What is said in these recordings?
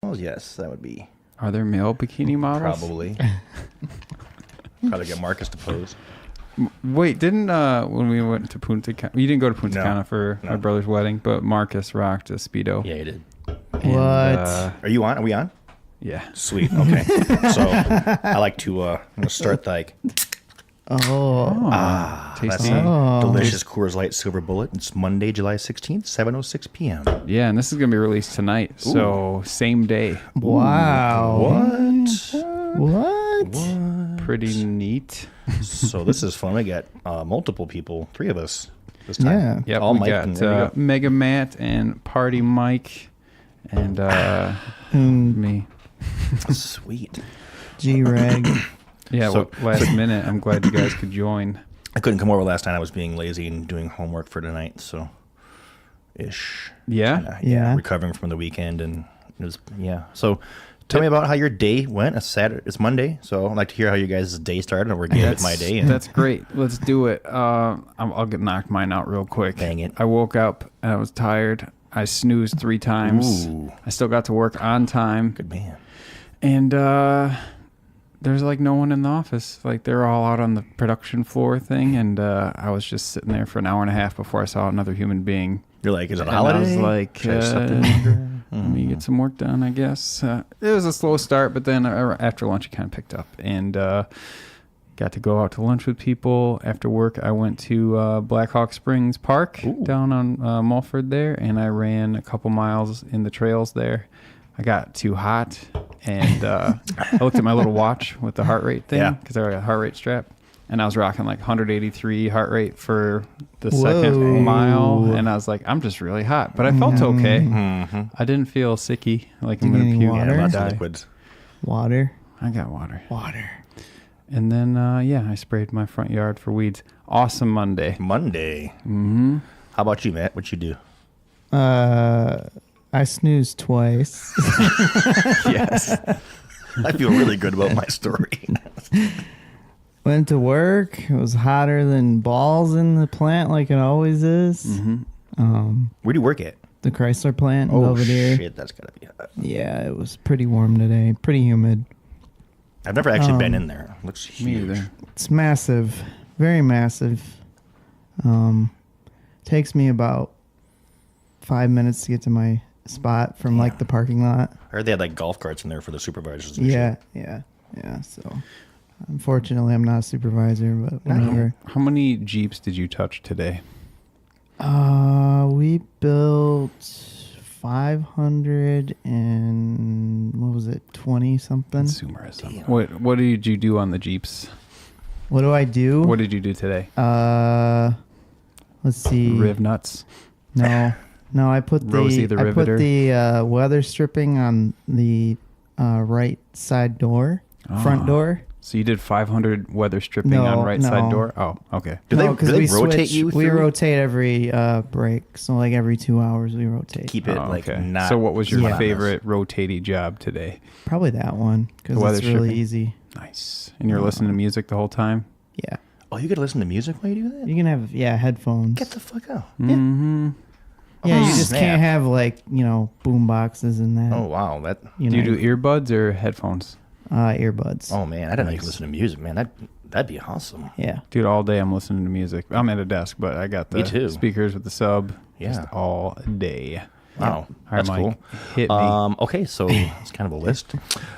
models? Yes, that would be. Are there male bikini models? Probably. Probably get Marcus to pose. Wait, didn't when we went to Punta Cana, you didn't go to Punta Cana for my brother's wedding, but Marcus rocked a Speedo. Yeah, he did. And, what? Are you on? Are we on? Yeah. Sweet. Okay. So I like to I'm gonna start like. Tasty. Delicious Coors Light Silver Bullet. It's Monday, July 16th, 7:06 p.m. Yeah, and this is gonna be released tonight, so same day. Wow. What? Pretty neat. So this is fun. We got multiple people, 3 of us this time. Yeah. Yep, All we Mike got and there we go. MegaMatt and PartyMike, and me. Sweet. G-Reg. Yeah, So- last minute. I'm glad you guys could join. I couldn't come over last night. I was being lazy and doing homework for tonight, so ish. Yeah. Yeah. Recovering from the weekend and it was So tell me about how your day went. It's Saturday. It's Monday, so I'd like to hear how you guys' day started. And we're getting with my day. And That's great. Let's do it. I'll get knocked mine out real quick. Dang it. I woke up and I was tired. I snoozed 3 times. Ooh. I still got to work on time. Good man. And there's like no one in the office. Like they're all out on the production floor thing. And I was just sitting there for an hour and a half before I saw another human being. You're like, is it a And holiday? I was like, Should I step in here? let me get some work done, I guess. It was a slow start, but then after lunch it kind of picked up. And got to go out to lunch with people. After work, I went to Black Hawk Springs Park down on Mulford there, and I ran a couple miles in the trails there. I got too hot, and I looked at my little watch with the heart rate thing, because I got a heart rate strap, and I was rocking like 183 heart rate for the second mile, and I was like, I'm just really hot. But I felt okay. Mm-hmm. I didn't feel sicky, like I'm Did going you to get any puke. water? and Lots die. of liquids. Water. I got water. Water. And then, I sprayed my front yard for weeds. Awesome Monday. Monday. Mm-hmm. How about you, Matt? What you do? I snoozed twice. Yes. I feel really good about my story. Went to work. It was hotter than balls in the plant, like it always is. Mm-hmm. Where do you work at? The Chrysler plant in Belvedere. Shit, that's gotta be hot. Yeah, it was pretty warm today. Pretty humid. I've never actually been in there. It looks Me huge. either. It's massive, very massive. Takes me about 5 minutes to get to my spot from like the parking lot. I heard they had like golf carts in there for the supervisors. And Yeah, shit. yeah. So, unfortunately, I'm not a supervisor, but whatever. How many Jeeps did you touch today? We built 500 and what was it, 20 something? Consumerism. What did you do on the Jeeps? What do I do? What did you do today? Let's see. Riv nuts. No, I put Rosie the Riveter. the weather stripping on the right side door, front door. So you did 500 weather stripping on right side door? Oh, okay. Do they we rotate you We through? rotate every break, so like every 2 hours we rotate. Keep it like not. So what was your monotonous. favorite rotatey job today? Probably that one because The weather it's really stripping? easy. Nice. And you're listening to music the whole time? Yeah, Oh, you could listen to music while you do that? you can have headphones. Get the fuck out. Mm-hmm. Yeah, you Oh, just snap. can't have like boom boxes and that. Oh, wow. That. You Do know, you do earbuds or headphones? earbuds? Oh, man. I didn't know you could Nice. listen to music, man. That'd be awesome. Yeah. Dude, all day I'm listening to music. I'm at a desk, but I got Me the too. speakers with the sub Yeah. just all day. Wow. All right, That's Mike, cool. hit me. Okay, so it's kind of a list.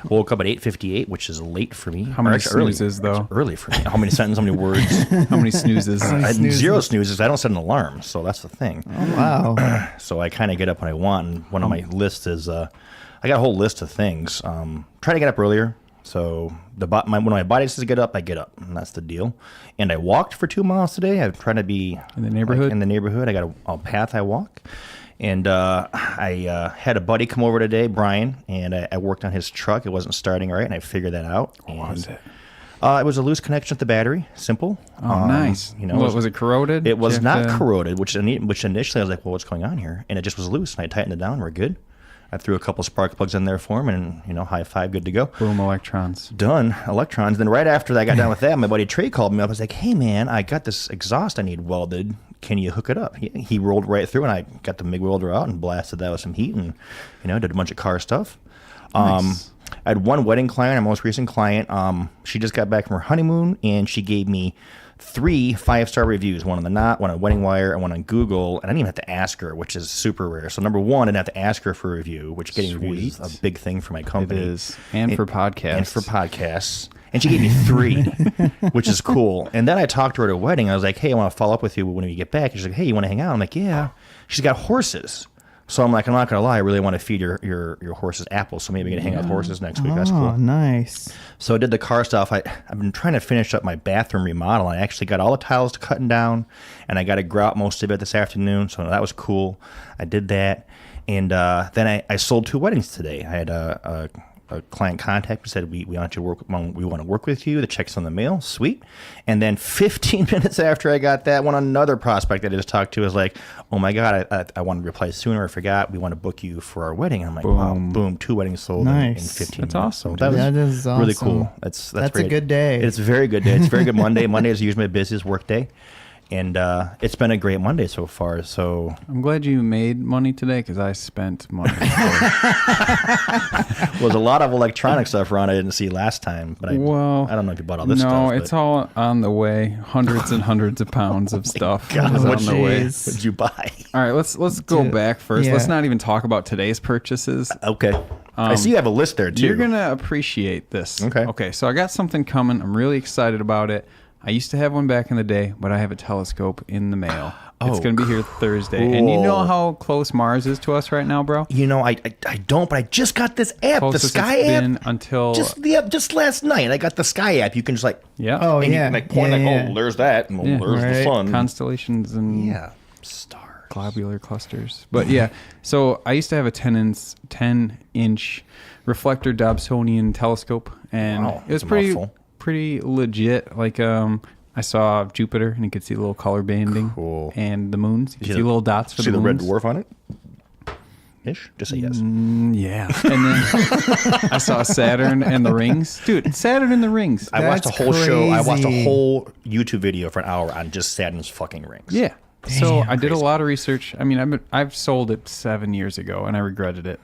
Woke up at 8:58, which is late for me. How many Or actually early. snoozes, though? It's early for me. How many sentences, how many words? How many snoozes? I had zero snoozes. I don't set an alarm, so that's the thing. Oh, wow. So I kind of get up when I want, and one of my lists is I got a whole list of things. Try to get up earlier. So when my body says get up, I get up, and that's the deal. And I walked for 2 miles today. I'm trying to be In the neighborhood? Like, in the neighborhood, I got a path I walk. And I had a buddy come over today, Brian, and I worked on his truck. It wasn't starting right, and I figured that out. What was it? It was a loose connection with the battery. Simple. Oh, nice. Was it corroded? It was Did you have not to- corroded, which initially I was like, well, what's going on here? And it just was loose, and I tightened it down. We're good. I threw a couple spark plugs in there for him, and high five, good to go. Boom, electrons. Done. Electrons. Then right after I got done with that, my buddy Trey called me up. I was like, hey, man, I got this exhaust I need welded. Can you hook it up? He rolled right through, and I got the MIG welder out and blasted that with some heat and, did a bunch of car stuff. Nice. I had one wedding client, our most recent client. She just got back from her honeymoon, and she gave me 3 5-star reviews, one on the Knot, one on Wedding Wire, and one on Google. And I didn't even have to ask her, which is super rare. So number one, I didn't have to ask her for a review, which getting reviews is a big thing for my company. It is. And for podcasts. And for podcasts. And she gave me 3, which is cool. And then I talked to her at a wedding. I was like, hey, I want to follow up with you when we get back. And she's like, hey, you want to hang out? I'm like, yeah. She's got horses. So I'm like, I'm not going to lie. I really want to feed your horses apples. So maybe I'm going to hang out with horses next week. That's cool. Oh, nice. So I did the car stuff. I've been trying to finish up my bathroom remodel. I actually got all the tiles cutting down, and I got to grout most of it this afternoon. So that was cool. I did that. And then I sold 2 weddings today. I had a client contact me, said we want to work with you. The check's on the mail. Sweet. And then 15 minutes after I got that one, another prospect that I just talked to was like, oh my God, I want to reply sooner. I forgot. We want to book you for our wedding. And I'm like, wow, boom, 2 weddings sold in 15 That's minutes. awesome. So that is awesome. really cool. That's a good day. It's a very good day. It's a very good Monday. Monday is usually my busiest work day. And it's been a great Monday so far. So I'm glad you made money today because I spent money. well, there's a lot of electronic stuff around I didn't see last time. But I don't know if you bought all this stuff. No, it's all on the way. Hundreds and hundreds of pounds of stuff God, is on the way. What did you buy? All right, let's go back first. Yeah. Let's not even talk about today's purchases. Okay. I see you have a list there too. You're gonna appreciate this. Okay. Okay. So I got something coming. I'm really excited about it. I used to have one back in the day, but I have a telescope in the mail. It's going to be here Thursday. Cool. And you know how close Mars is to us right now, bro? You know, I don't, but I just got this app, Closest the Sky it's app. been until Just last night, I got the Sky app. You can just like, Oh, and yeah. you can like point Yeah. oh, there's that, and Yeah. there's the Right. sun. constellations and Stars. globular clusters. But yeah, so I used to have a 10-inch reflector Dobsonian telescope, and Wow, it was that's a mouthful. pretty legit. Like I saw Jupiter, and you could see the little color banding, Cool. and the moons. You could See see the- little dots for See the the red moons. dwarf on it? Ish? Just say yes. Yeah, and then I saw Saturn and the rings, dude. Saturn and the rings. I watched a That's whole show. I watched a crazy. whole YouTube video for an hour on just Saturn's fucking rings. Yeah. So Damn. I did a Crazy. lot of research. I mean, I've sold it 7 years ago, and I regretted it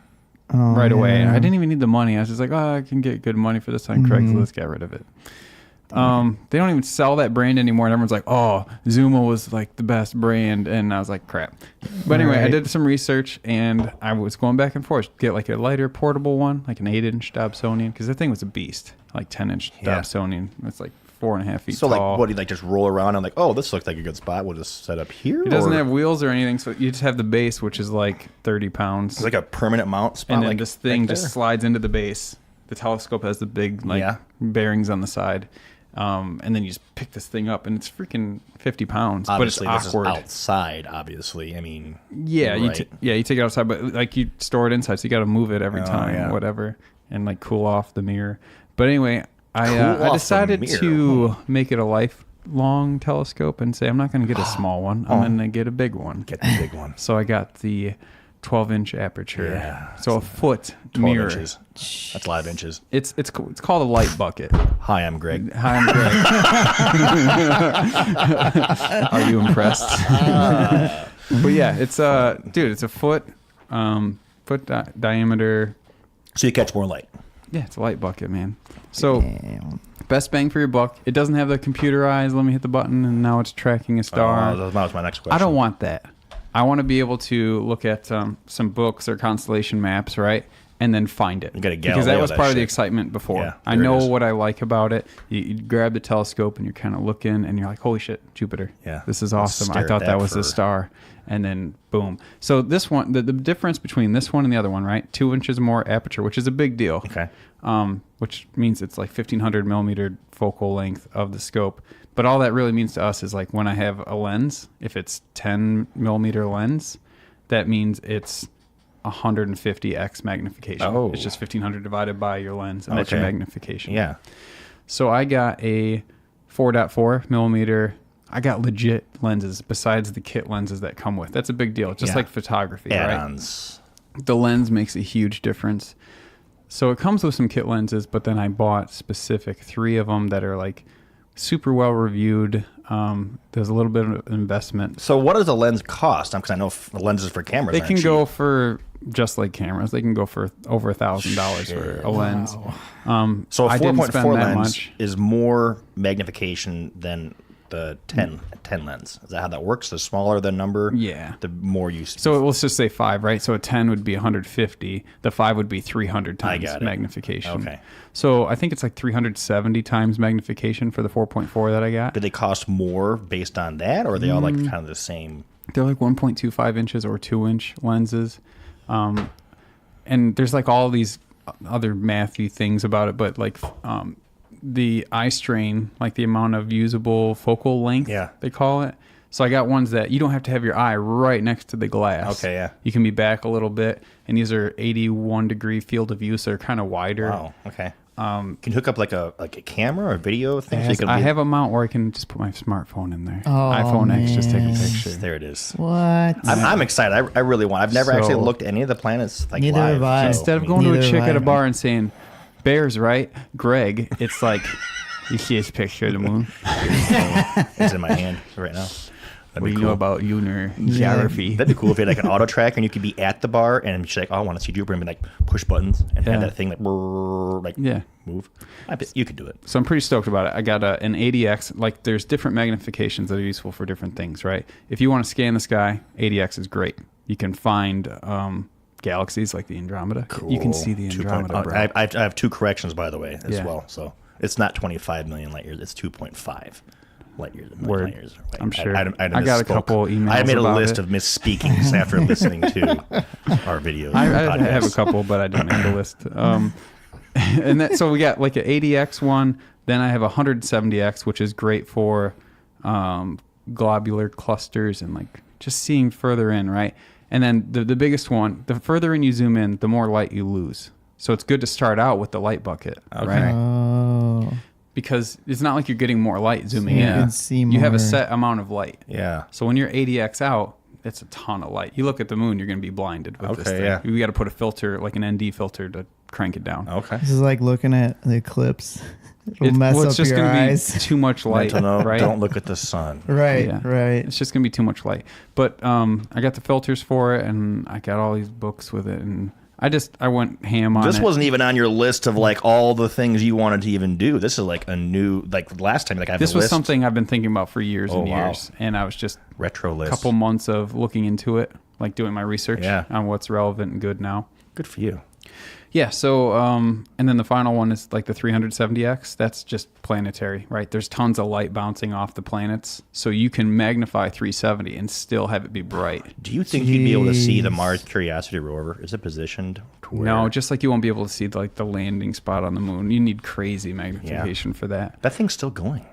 Oh, right away. yeah. I didn't even need the money. I was just like, oh, I can get good money for this on Craigslist. Get rid of it. They don't even sell that brand anymore, and everyone's like, oh, Zuma was like the best brand, and I was like, crap. But anyway, I Right. did some research, and I was going back and forth, get like a lighter portable one, like an 8-inch Dobsonian, because the thing was a beast, like 10-inch Yeah. Dobsonian. It's like 4.5 feet So tall. like, what do you like? Just roll around and like, oh, this looks like a good spot. We'll just set up here. It doesn't or have wheels or anything, so you just have the base, which is like 30 pounds. It's like a permanent mount spot. And then like this thing right just there? slides into the base. The telescope has the big bearings on the side. And then you just pick this thing up, and it's freaking 50 pounds. Obviously, but it's this awkward. is outside. Obviously, I mean, Yeah, right. you take it outside, but like you store it inside, so you got to move it every time, yeah. whatever, and like cool off the mirror. But anyway, Cool I off the decided mirror. to make it a lifelong telescope and say I'm not going to get a small one. I'm going to get a big one. get the big one. So I got the 12-inch aperture. Yeah, So a foot 12 mirror. inches. That's a lot of inches. It's called a light bucket. Hi, I'm Greg. Hi, I'm Greg. Are you impressed? But yeah, it's dude, it's a foot diameter. So you catch more light. Yeah, it's a light bucket, man. So Damn. best bang for your buck. It doesn't have the computerized. Let me hit the button, and now it's tracking a star. That was my next question. I don't want that. I want to be able to look at some books or constellation maps, right? And then find it. You got a because that Galileo was that part of the shit. excitement before. Yeah, I there it know is. what I like about it. You grab the telescope and you're kind of looking and you're like, holy shit, Jupiter. Yeah. This is Let's awesome. stare I at thought that that was for- a star. And then boom. So this one, the difference between this one and the other one, right? 2 inches more aperture, which is a big deal. Okay. Which means it's like 1,500 millimeter focal length of the scope. But all that really means to us is like when I have a lens, if it's 10 millimeter lens, that means it's 150x magnification. Oh. It's just 1,500 divided by your lens, and that's your Okay. magnification. Yeah. So I got a 4.4 millimeter. I got legit lenses besides the kit lenses that come with. That's a big deal. Just Yeah. like photography, right? Add-ons. The lens makes a huge difference. So it comes with some kit lenses, but then I bought specific 3 of them that are like super well reviewed. There's a little bit of investment. So what does a lens cost? Because I know the lenses for cameras. They aren't can cheap. go for just like cameras. They can go for over $1,000 for a lens. So a I didn't 4.4 spend that lens much. is more magnification than the 10 lens. Is that how that works? The smaller the number, Yeah. the more you see. So let's just say 5, right? So a 10 would be 150. The 5 would be 300 times got it. magnification. Okay. So I think it's like 370 times magnification for the 4.4 that I got. Do they cost more based on that, or are they all like kind of the same? They're like 1.25 inches or 2-inch lenses. And there's like all these other mathy things about it, but like the eye strain, like the amount of usable focal length, they call it. So I got ones that you don't have to have your eye right next to the glass. Okay, yeah. You can be back a little bit, and these are 81 degree field of view, so they're kind of wider. Wow. Okay. Can you hook up like a camera or a video thing? So you can I have a mount where I can just put my smartphone in there. Oh, iPhone X, just take a man. picture. There it is. What? I'm excited. I really want. I've never actually So- looked at any of the planets like Neither live. have I. so, Instead of I mean, going to a Neither chick have at a I. bar and saying, "Bears, right?" Greg, it's like, you see his picture of the moon. it's in my hand right now. That'd What be do you cool. know about lunar geography? That'd be cool if you had like an auto tracker and you could be at the bar and she's like, "Oh, I want to see Jupiter," and be like, push buttons and Yeah. have that thing like, brrr, like Yeah. move. I bet you could do it. So I'm pretty stoked about it. I got an 80x. Like, there's different magnifications that are useful for different things, right? If you want to scan the sky, 80x is great. You can find galaxies like the Andromeda. You can see the 2 Andromeda, bro. I have two corrections, by the way, as Yeah. well. So it's not 25 million light years. It's 2.5 light years. Word. Light years. Wait, I'm sure. I I got a misspoke. couple emails I made a about list it. of misspeakings after listening to our videos. I and have a podcasts. couple, but I didn't make the list. And that, so we got like an 80x one. Then I have a 170x, which is great for globular clusters and like just seeing further in, right? And then the biggest one, the further in you zoom in, the more light you lose. So it's good to start out with the light bucket, right? Oh. Because it's not like you're getting more light zooming You in. can see You have a more. set amount of light. Yeah. So when you're 80x out, it's a ton of light. You look at the moon, you're going to be blinded with this Okay, thing. yeah. You got to put a filter, like an ND filter, to crank it down. Okay. This is like looking at the eclipse. It'll mess Well, up it's just your gonna eyes. be too much light, Mental note, right? don't look at the sun. Right, Yeah. right. It's just gonna be too much light. But I got the filters for it, and I got all these books with it, and I went ham on This it. wasn't even on your list of like all the things you wanted to even do. This is like a new, like last time, like I have This a was list. something I've been thinking about for years Oh, and wow. years, and I was just retro a list. couple months of looking into it, like doing my research Yeah. on what's relevant and good now. Good for you. Yeah, so and then the final one is like the 370x. That's just planetary, right? There's tons of light bouncing off the planets, so you can magnify 370 and still have it be bright. Do you think you'd be able to see the Jeez. Mars Curiosity rover? Is it positioned to where? No, just like you won't be able to see like the landing spot on the moon. You need crazy magnification for that. That thing's still going.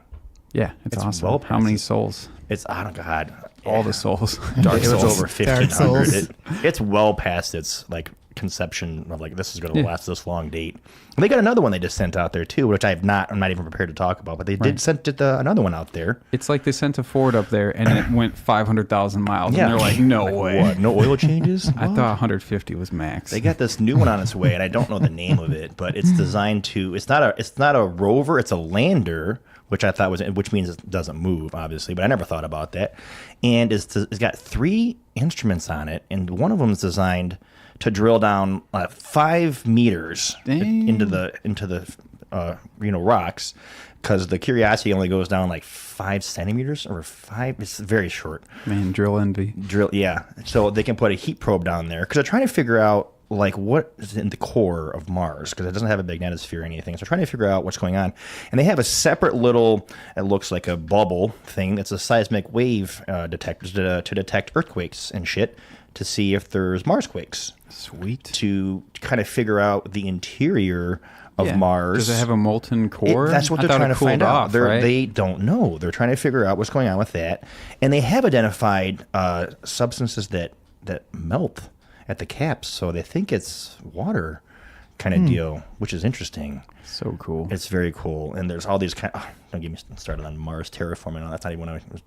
Yeah, it's awesome. well How past many it. souls? It's, oh God. All the souls. Dark It was Souls over Dark 1,500. Souls. It's well past its like conception of like this is going to Yeah. last this long date. And they got another one they just sent out there too, which I'm not even prepared to talk about. But they did send another one out there. It's like they sent a Ford up there and it went 500,000 miles. Yeah. And they're like, no Like, way. What? No oil changes? I thought 150 was max. They got this new one on its way, and I don't know the name of it, but it's designed to. It's not a rover. It's a lander, which I thought which means it doesn't move, obviously. But I never thought about that. And it's got 3 instruments on it, and one of them is designed to drill down 5 meters Dang. into the rocks, because the Curiosity only goes down like 5 centimeters or 5. It's very short. Man, drill envy. Yeah. So they can put a heat probe down there because they're trying to figure out like what is in the core of Mars, because it doesn't have a magnetosphere or anything. So they're trying to figure out what's going on. And they have a separate little, it looks like a bubble thing. It's a seismic wave detector to detect earthquakes and shit, to see if there's Marsquakes, Sweet. to kind of figure out the interior of Yeah. Mars. Does it have a molten core? That's what I they're thought trying it to find cooled out. off, right? They don't know. They're trying to figure out what's going on with that. And they have identified substances that melt at the caps. So they think it's water kind of deal, which is interesting. So cool. It's very cool. And there's all these don't get me started on Mars terraforming. That's not even what I was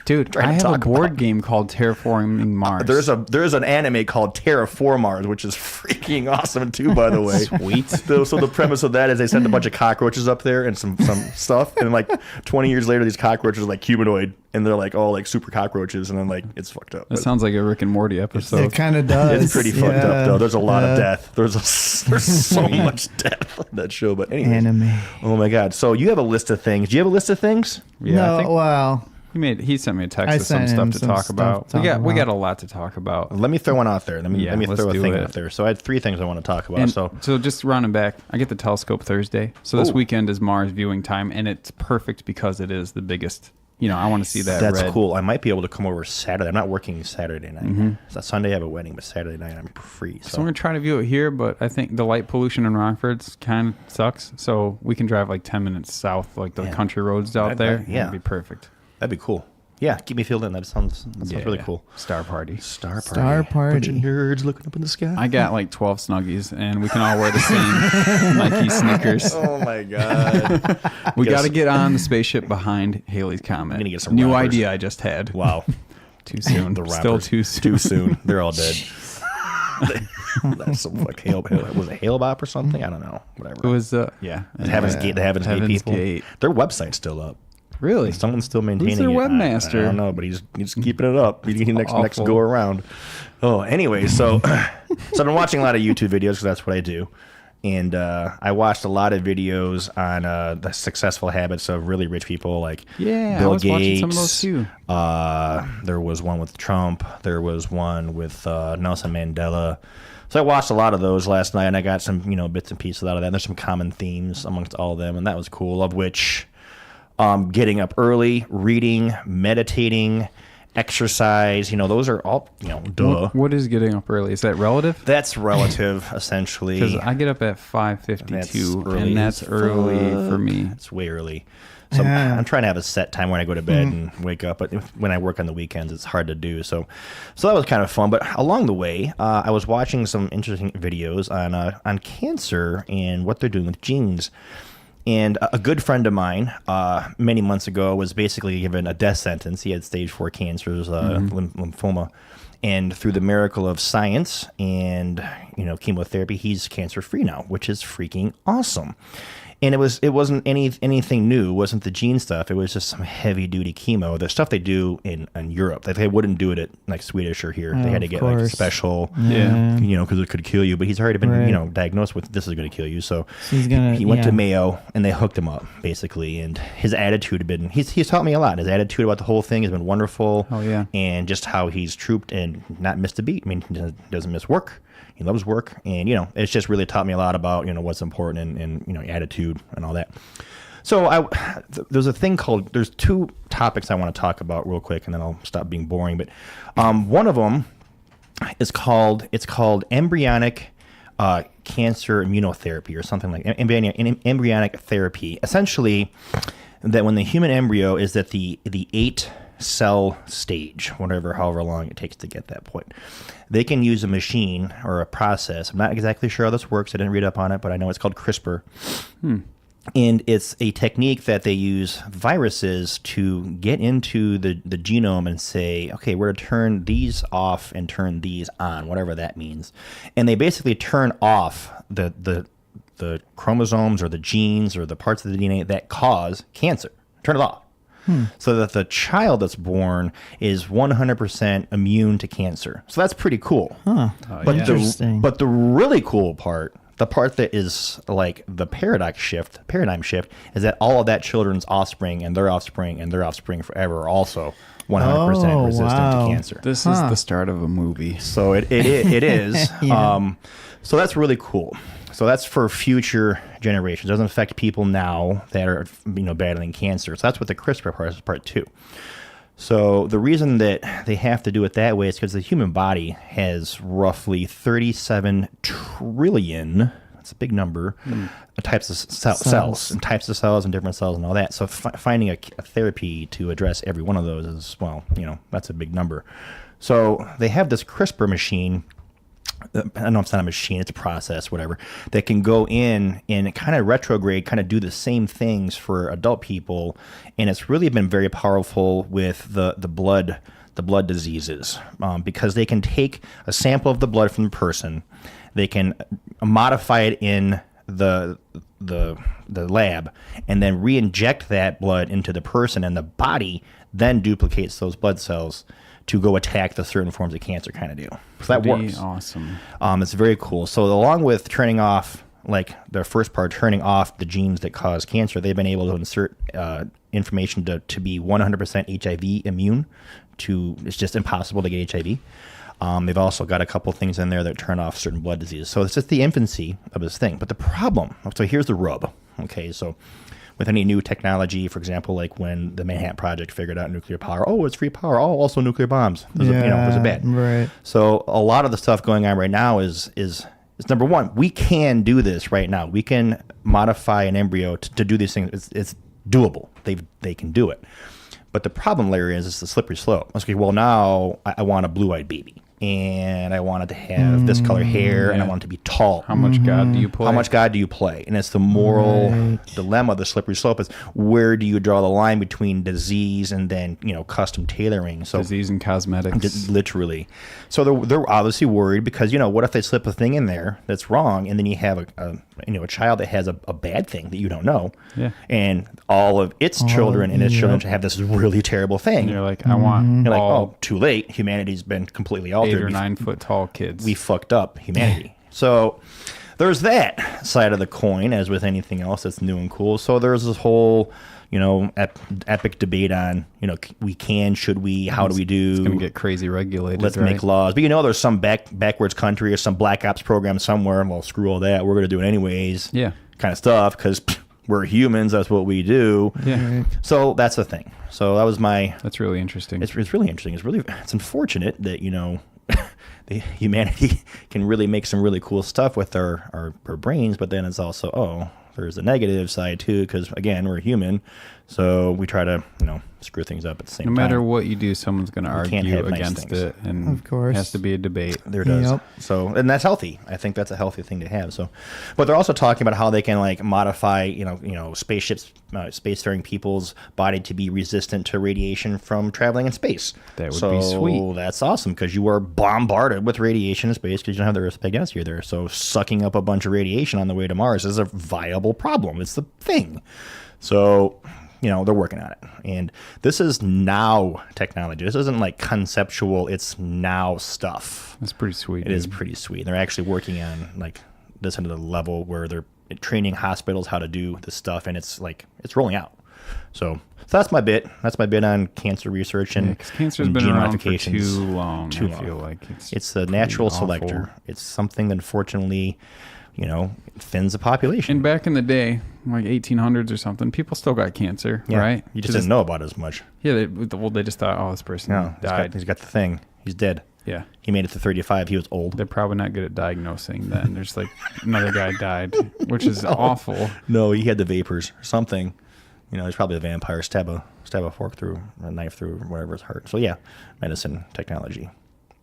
Dude, trying to I have a talk board about. game called Terraforming Mars. There's an anime called Terraform Mars, which is freaking awesome too, by the way. Sweet. So the premise of that is they send a bunch of cockroaches up there and some stuff, and like 20 years later, these cockroaches are like humanoid, and they're like all like super cockroaches, and then like it's fucked up. That sounds like a Rick and Morty episode. It kind of does. It's pretty fucked up though. There's a lot of Yeah. death. There's so much death in that show. But anyway, Anime. oh my god. So you have a list of things. Do you have a list of things? Yeah, I no, think well, he sent me a text I with some sent stuff him to some talk stuff about. to We talk got about. a lot to talk about. Let me throw one out there. Let me let's throw a do thing it. out there. So I had 3 things I want to talk about. And so just rounding back, I get the telescope Thursday. So this Oh. weekend is Mars viewing time, and it's perfect because it is the biggest. I want to see that. that's red. cool. I might be able to come over Saturday. I'm not working Saturday night. Mm-hmm. So Sunday I have a wedding, but Saturday night I'm free. So we're gonna try to view it here, but I think the light pollution in Rockford's kind of sucks. So we can drive like 10 minutes south, like the Yeah. country roads out there. yeah. It'd be perfect. That'd be cool. Yeah, keep me filled in. That sounds really cool. Star party. Star party. Star party. Bunch of nerds looking up in the sky. I got like 12 Snuggies, and we can all wear the same Nike sneakers. Oh my god. We Yes. got to get on the spaceship behind Haley's Comet. gonna get some New rappers. idea I just had. Wow. Too soon. The Still rappers. too soon. Too soon. They're all dead. That's some like was it Hail Bop or something? I don't know. Whatever. It was yeah. The Heaven's Gate. The Heaven's Gate people. Gate. Their website's still up. Really? Someone's still maintaining their it. webmaster? I don't know, but he's keeping it up. He's next Awful. go around. Oh, anyway, so I've been watching a lot of YouTube videos because that's what I do, and I watched a lot of videos on the successful habits of really rich people like Yeah, I Bill was Gates. watching some of those too. There was one with Trump. There was one with Nelson Mandela. So I watched a lot of those last night, and I got some bits and pieces out of that. And there's some common themes amongst all of them, and that was cool. Of which. Getting up early, reading, meditating, exercise, those are all, duh. What is getting up early? Is that relative? That's relative, essentially. Because I get up at That's 5:52, early and that's as early for me. It's way early. So I'm trying to have a set time when I go to bed and wake up. But when I work on the weekends, it's hard to do. So that was kind of fun. But along the way, I was watching some interesting videos on cancer and what they're doing with genes. And a good friend of mine, many months ago, was basically given a death sentence. He had stage 4 cancers, lymphoma. And through the miracle of science and chemotherapy, he's cancer-free now, which is freaking awesome. And it wasn't anything new. It wasn't the gene stuff. It was just some heavy duty chemo. The stuff they do in Europe. They wouldn't do it at like Swedish or here. They had to get like course. special, Yeah. because it could kill you. But he's already been Right. diagnosed with this is going to kill you. So he's gonna. he went to yeah. Mayo and they hooked him up basically. And his attitude had been he's taught me a lot. His attitude about the whole thing has been wonderful. Oh, yeah. And just how he's trooped and not missed a beat. I mean, he doesn't miss work. He loves work, and it's just really taught me a lot about what's important and attitude and all that. So there's a thing called there's 2 topics I want to talk about real quick, and then I'll stop being boring. But one of them is called embryonic cancer immunotherapy or something like embryonic therapy. Essentially, that when the human embryo is at the 8-cell stage, however long it takes to get that point, they can use a machine or a process. I'm not exactly sure how this works. I didn't read up on it, but I know it's called CRISPR. And it's a technique that they use viruses to get into the genome and say, okay, we're going to turn these off and turn these on, whatever that means. And they basically turn off the chromosomes or the genes or the parts of the DNA that cause cancer. Turn it off. So that the child that's born is 100% immune to cancer. So that's pretty cool. Huh. But Interesting. but the really cool part, the part that is like the paradigm shift, is that all of that children's offspring and their offspring and their offspring forever are also 100% resistant wow. to cancer. This is the start of a movie. So it is. Yeah. So that's really cool. So that's for future generations. It doesn't affect people now that are battling cancer. So that's what the CRISPR part is, part 2. So the reason that they have to do it that way is because the human body has roughly 37 trillion. That's a big number. Types of cells and types of cells and different cells and all that. So finding a therapy to address every one of those is that's a big number. So they have this CRISPR machine I know it's not a machine, it's a process, whatever, that can go in and kind of retrograde, kind of do the same things for adult people. And it's really been very powerful with the blood diseases, because they can take a sample of the blood from the person, they can modify it in the lab, and then re-inject that blood into the person, and the body then duplicates those blood cells to go attack the certain forms of cancer kind of deal. So that works. Awesome. It's very cool. So along with turning off, like the first part, turning off the genes that cause cancer, they've been able to insert information to be 100% HIV immune. It's just impossible to get HIV. They've also got a couple things in there that turn off certain blood diseases. So it's just the infancy of this thing. But the problem, so here's the rub. Okay, so with any new technology, for example, like when the Manhattan Project figured out nuclear power, it's free power, also nuclear bombs. Those are bad. Right. So a lot of the stuff going on right now is number one, we can do this right now. We can modify an embryo to do these things. It's doable. They can do it. But the problem, Larry, is it's the slippery slope. Okay, well, now I want a blue-eyed baby, and I want it to have this color hair, and I want it to be tall. How much God do you play? How much God do you play? And it's the moral dilemma, the slippery slope is where do you draw the line between disease and then, custom tailoring? So disease and cosmetics. Literally. So they're obviously worried because, what if they slip a thing in there that's wrong, and then you have a child that has a bad thing that you don't know, and all of its children and its children have this really terrible thing. And you're like, I want You're all like, too late. Humanity's been completely altered. 8 or 9 foot tall kids. We fucked up humanity. So there's that side of the coin, as with anything else that's new and cool. So there's this whole, epic debate on, should we, how do we do? It's going to get crazy regulated. Let's make laws. But there's some backwards country or some black ops program somewhere. Well, screw all that. We're going to do it anyways. Yeah. Kind of stuff, because we're humans. That's what we do. Yeah. So that's the thing. So that was That's really interesting. It's really interesting. It's unfortunate that, the humanity can really make some really cool stuff with our brains, but then it's also, there's a negative side too, because again, we're human, so we try to screw things up at the same time. No matter what you do, someone's going to argue against it, and of course, it has to be a debate. There does. Yep. So, and that's healthy. I think that's a healthy thing to have. So, but they're also talking about how they can modify, spaceships, spacefaring people's body to be resistant to radiation from traveling in space. That would be sweet. So that's awesome, because you are bombarded with radiation in space because you don't have the Earth against you there. So sucking up a bunch of radiation on the way to Mars is a viable problem. It's the thing. So, they're working on it. And this is now technology. This isn't like conceptual. It's now stuff. That's pretty sweet. It is pretty sweet. They're actually working on this into the level where they're training hospitals how to do this stuff, and it's rolling out. So that's my bit. That's my bit on cancer research and because cancer's and been gene around for modifications. too long. Too I long. feel like It's the natural awful. selector. It's something that unfortunately, thins the population. And back in the day, like 1800s or something, people still got cancer, right? You just didn't know about it as much. Yeah, they just thought, this person died. He's got the thing. He's dead. Yeah. He made it to 35. He was old. They're probably not good at diagnosing then. There's another guy died, which is awful. No, he had the vapors or something. He's probably a vampire. Stab a fork through, a knife through whatever his heart. So yeah, medicine, technology.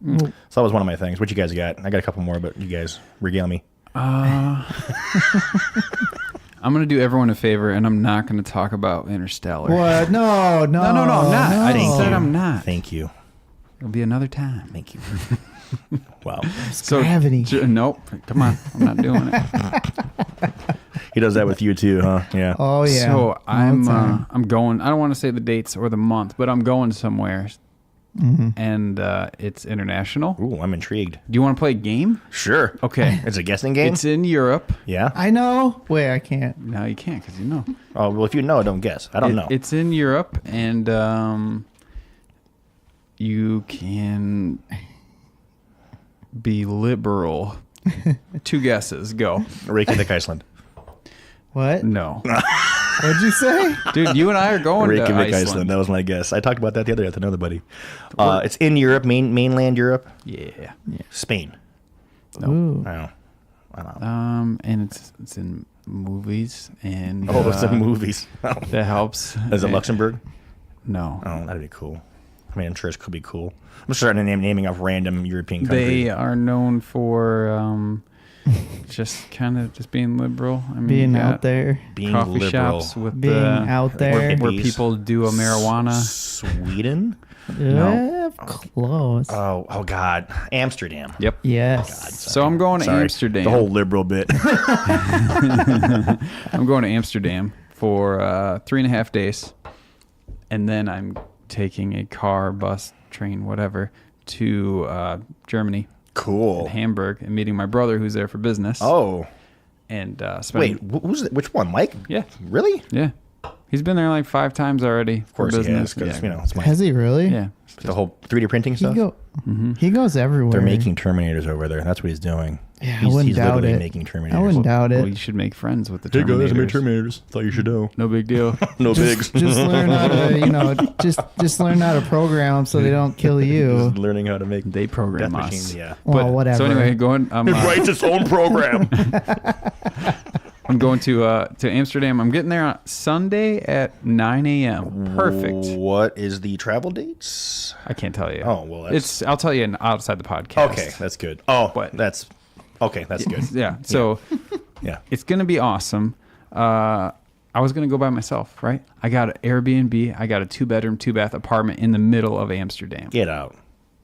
So that was one of my things. What you guys got? I got a couple more, but you guys regale me. I'm going to do everyone a favor, and I'm not going to talk about Interstellar. What? No, I'm not. I said I'm not. Thank you. It'll be another time. Thank you. Wow. So, gravity. Nope. Come on. I'm not doing it. He does that with you too, huh? Yeah. Oh yeah. So All the time. I'm going. I don't want to say the dates or the month, but I'm going somewhere, and it's international. Ooh, I'm intrigued. Do you want to play a game? Sure. Okay. It's a guessing game? It's in Europe. Yeah. I know. Wait, I can't. No, you can't because you know. Oh, well, if you know, don't guess. I don't know. It's in Europe, and you can be liberal. 2 guesses. Go. Reykjavik, Iceland. What? No. What'd you say? Dude, you and I are going to Reykjavik, Iceland. That was my guess. I talked about that the other day with another buddy. It's in Europe, mainland Europe. Yeah. Spain. Ooh. I don't know. And it's in movies, and Oh, it's in movies. that helps. Is it Luxembourg? No. Oh, that'd be cool. I mean, I'm sure it could be cool. I'm starting to naming off random European countries. They are known for just kind of just being liberal. I mean, Being you got out there. Being coffee liberal. shops with Being out there. where hippies. people do a marijuana. Sweden? Yeah, close. Oh God, Amsterdam. Yep. Yes. So I'm going to Sorry. Amsterdam. The whole liberal bit. I'm going to Amsterdam for 3.5 days, and then I'm taking a car, bus, train, whatever, to Germany, Cool. Hamburg, and meeting my brother who's there for business. Oh, And spending, wait, which one? Mike? Yeah. Really? Yeah. He's been there like 5 times already Of course for he has, business. because you know it's Mike. Has he really? Yeah. The whole 3D printing He, stuff. he goes everywhere. They're making Terminators over there. That's what he's doing. Yeah, he's, I wouldn't he's doubt literally it. making Terminators. I wouldn't doubt Well, it. you should make friends with the Hey guys, I made Terminators. Terminators. Thought you should know. No big deal. No bigs. Just learn how to, just learn how to program so they don't kill you. Just learning how to make They program death us. machines. Yeah. Well, whatever. So anyway, going. It writes its own program. I'm going to Amsterdam. I'm getting there on Sunday at 9 a.m. Perfect. What is the travel dates? I can't tell you. Oh, well, that's- I'll tell you outside the podcast. Okay, that's good. Oh, But- that's good. Yeah. So Yeah. it's gonna be awesome. I was gonna go by myself, right? I got an Airbnb. I got a 2-bedroom, 2-bath apartment in the middle of Amsterdam. Get out.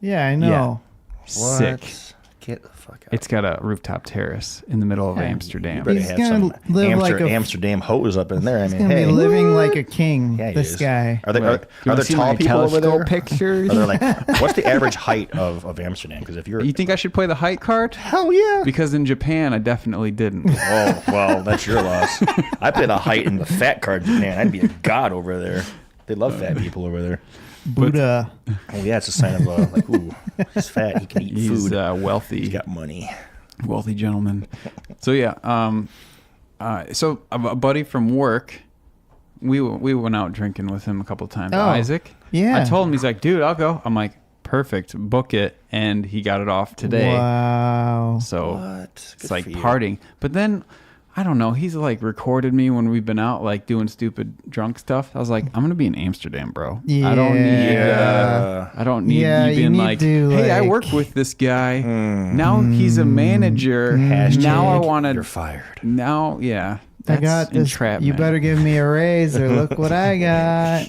Yeah, I know. Sick. What? Get the fuck out. It's got a rooftop terrace in the middle of Yeah, Amsterdam. You better He's have gonna some live like a- Amsterdam hose up in there. I He's mean, gonna hey, be living like a king. Yeah, he this is. guy. Are there, Like, are, you are wanna there see tall my people over telescope there? pictures? Are there like what's the average height of Amsterdam? Because if you're You think I should play the height card? hell yeah. Because in Japan, I definitely didn't. Oh well, that's your loss. I play the height in the fat card Japan. I'd be a god over there. They love fat people over there. Buddha. Oh yeah, it's a sign of like, ooh, he's fat. He can eat He's food. wealthy. He's got money. Wealthy gentleman. So yeah, so a buddy from work, we went out drinking with him a couple times. Oh, Isaac. yeah. I told him, he's like, dude, I'll go. I'm like, perfect, book it, and he got it off today. Wow. So What? it's like partying. But then I don't know. He's like recorded me when we've been out, like doing stupid drunk stuff. I was like, I'm gonna be in Amsterdam, bro. I don't need. Yeah. I don't need Yeah, you you being need like, to, hey, I like- work with this guy. Now he's a manager. Now I want You're to. fired. Now, yeah. I That's got this. entrapment. You better give me a raise or look what I got.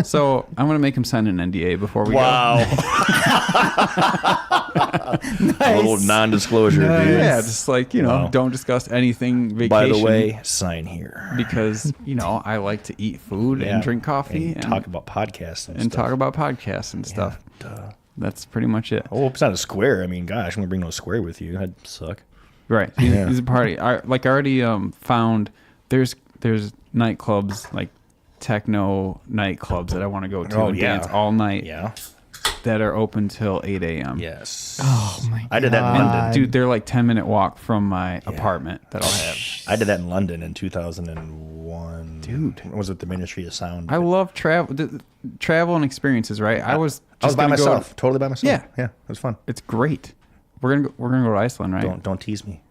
So I'm gonna make him sign an NDA before we Wow. A little non-disclosure, go. dude. Yeah, just like Wow. don't discuss anything vacation. By the way, sign here. because I like to eat food Yeah. and drink coffee and talk about podcasts and, and stuff. talk about podcasts and stuff. Duh. That's pretty much it. Oh, it's not a square. I mean, gosh, I'm gonna bring no square with you. That'd suck. Right. He's a party. I already found there's nightclubs, like techno nightclubs that I want to go to Oh, and yeah. dance all night Yeah. that are open till 8 a.m. Yes. Oh my god. I did that in London. Dude, they're like 10-minute walk from my apartment that I'll have. I did that in London in 2001. Dude. Was it the Ministry of Sound? I love travel and experiences, right? I was I was by gonna go- myself. Totally by myself. Yeah. Yeah. It was fun. It's great. We're gonna go to Iceland, right? Don't tease me.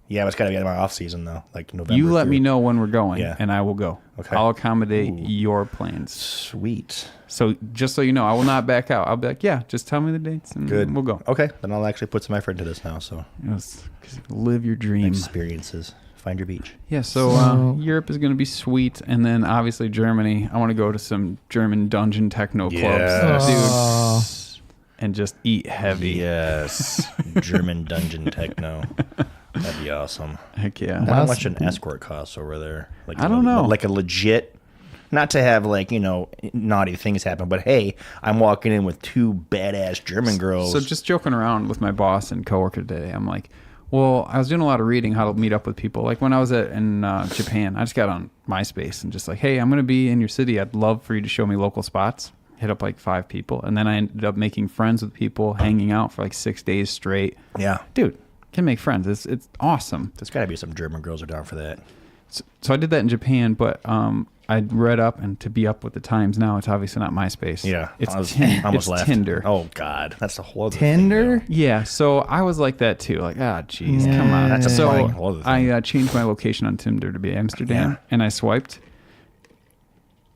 Yeah, but it's got to be out of my off season though, like November. You let through- me know when we're going, Yeah. and I will go. Okay. I'll accommodate Ooh. your plans. Sweet. So just so you know, I will not back out. I'll be like, yeah, just tell me the dates, and Good. we'll go. Okay, then I'll actually put some effort into this now. So Yes, 'cause live your dream. experiences. Find your beach. Yeah. So So- Europe is going to be sweet, and then obviously Germany. I want to go to some German dungeon techno clubs, Yes. dude, and just eat heavy. Yes. German dungeon techno. That'd be awesome. Heck yeah. How That's- much an escort costs over there? Like I don't know. Like a legit, not to have like naughty things happen, but hey, I'm walking in with 2 badass German girls. So just joking around with my boss and coworker today, I'm like, well, I was doing a lot of reading how to meet up with people. Like when I was in Japan, I just got on MySpace and just like, hey, I'm going to be in your city. I'd love for you to show me local spots. Hit up like 5 people. And then I ended up making friends with people, hanging out for like 6 days straight. yeah, Dude, can make friends. It's awesome. there's got to be some German girls are down for that. So I did that in Japan, but I read up, and to be up with the times now, it's obviously not MySpace. Yeah, It's, I was- Tin- almost it's left. Tinder. Oh God, that's the whole other Tinder? Thing, Yeah, so I was like that too. Like, jeez, come on. That's a so whole other thing. I changed my location on Tinder to be Amsterdam, Yeah. and I swiped.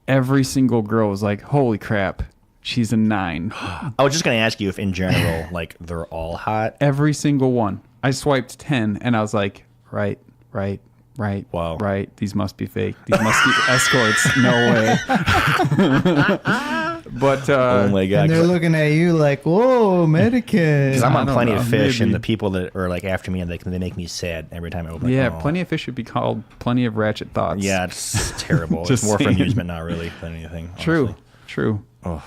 every single girl was like, holy crap, she's a 9. I was just gonna ask you if in general, like, they're all hot. Every single one. I swiped 10 and I was like, right. Wow. Right. These must be fake. These must be escorts. No way. But Oh my god! And they're looking at you like, whoa, Medicare. Because I'm on I don't Plenty know, of Fish, and maybe. the people that are like after me, and they make me sad every time I open. yeah, oh. Plenty of Fish should be called Plenty of Ratchet Thoughts. Yeah, it's terrible. Just It's more for saying. amusement, not really than anything. True. honestly. True. Oh.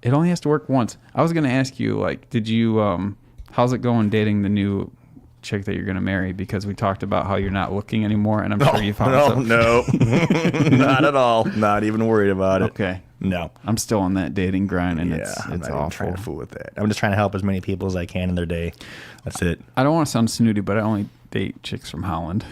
It only has to work once. I was gonna ask you, like, did you how's it going dating the new chick that you're gonna marry? Because we talked about how you're not looking anymore, and I'm sure you found some. No, not at all. Not even worried about it. Okay. No. I'm still on that dating grind, and Yeah, it's I'm not even awful. trying to fool with that. I'm just trying to help as many people as I can in their day. That's it. I don't want to sound snooty, but I only date chicks from Holland.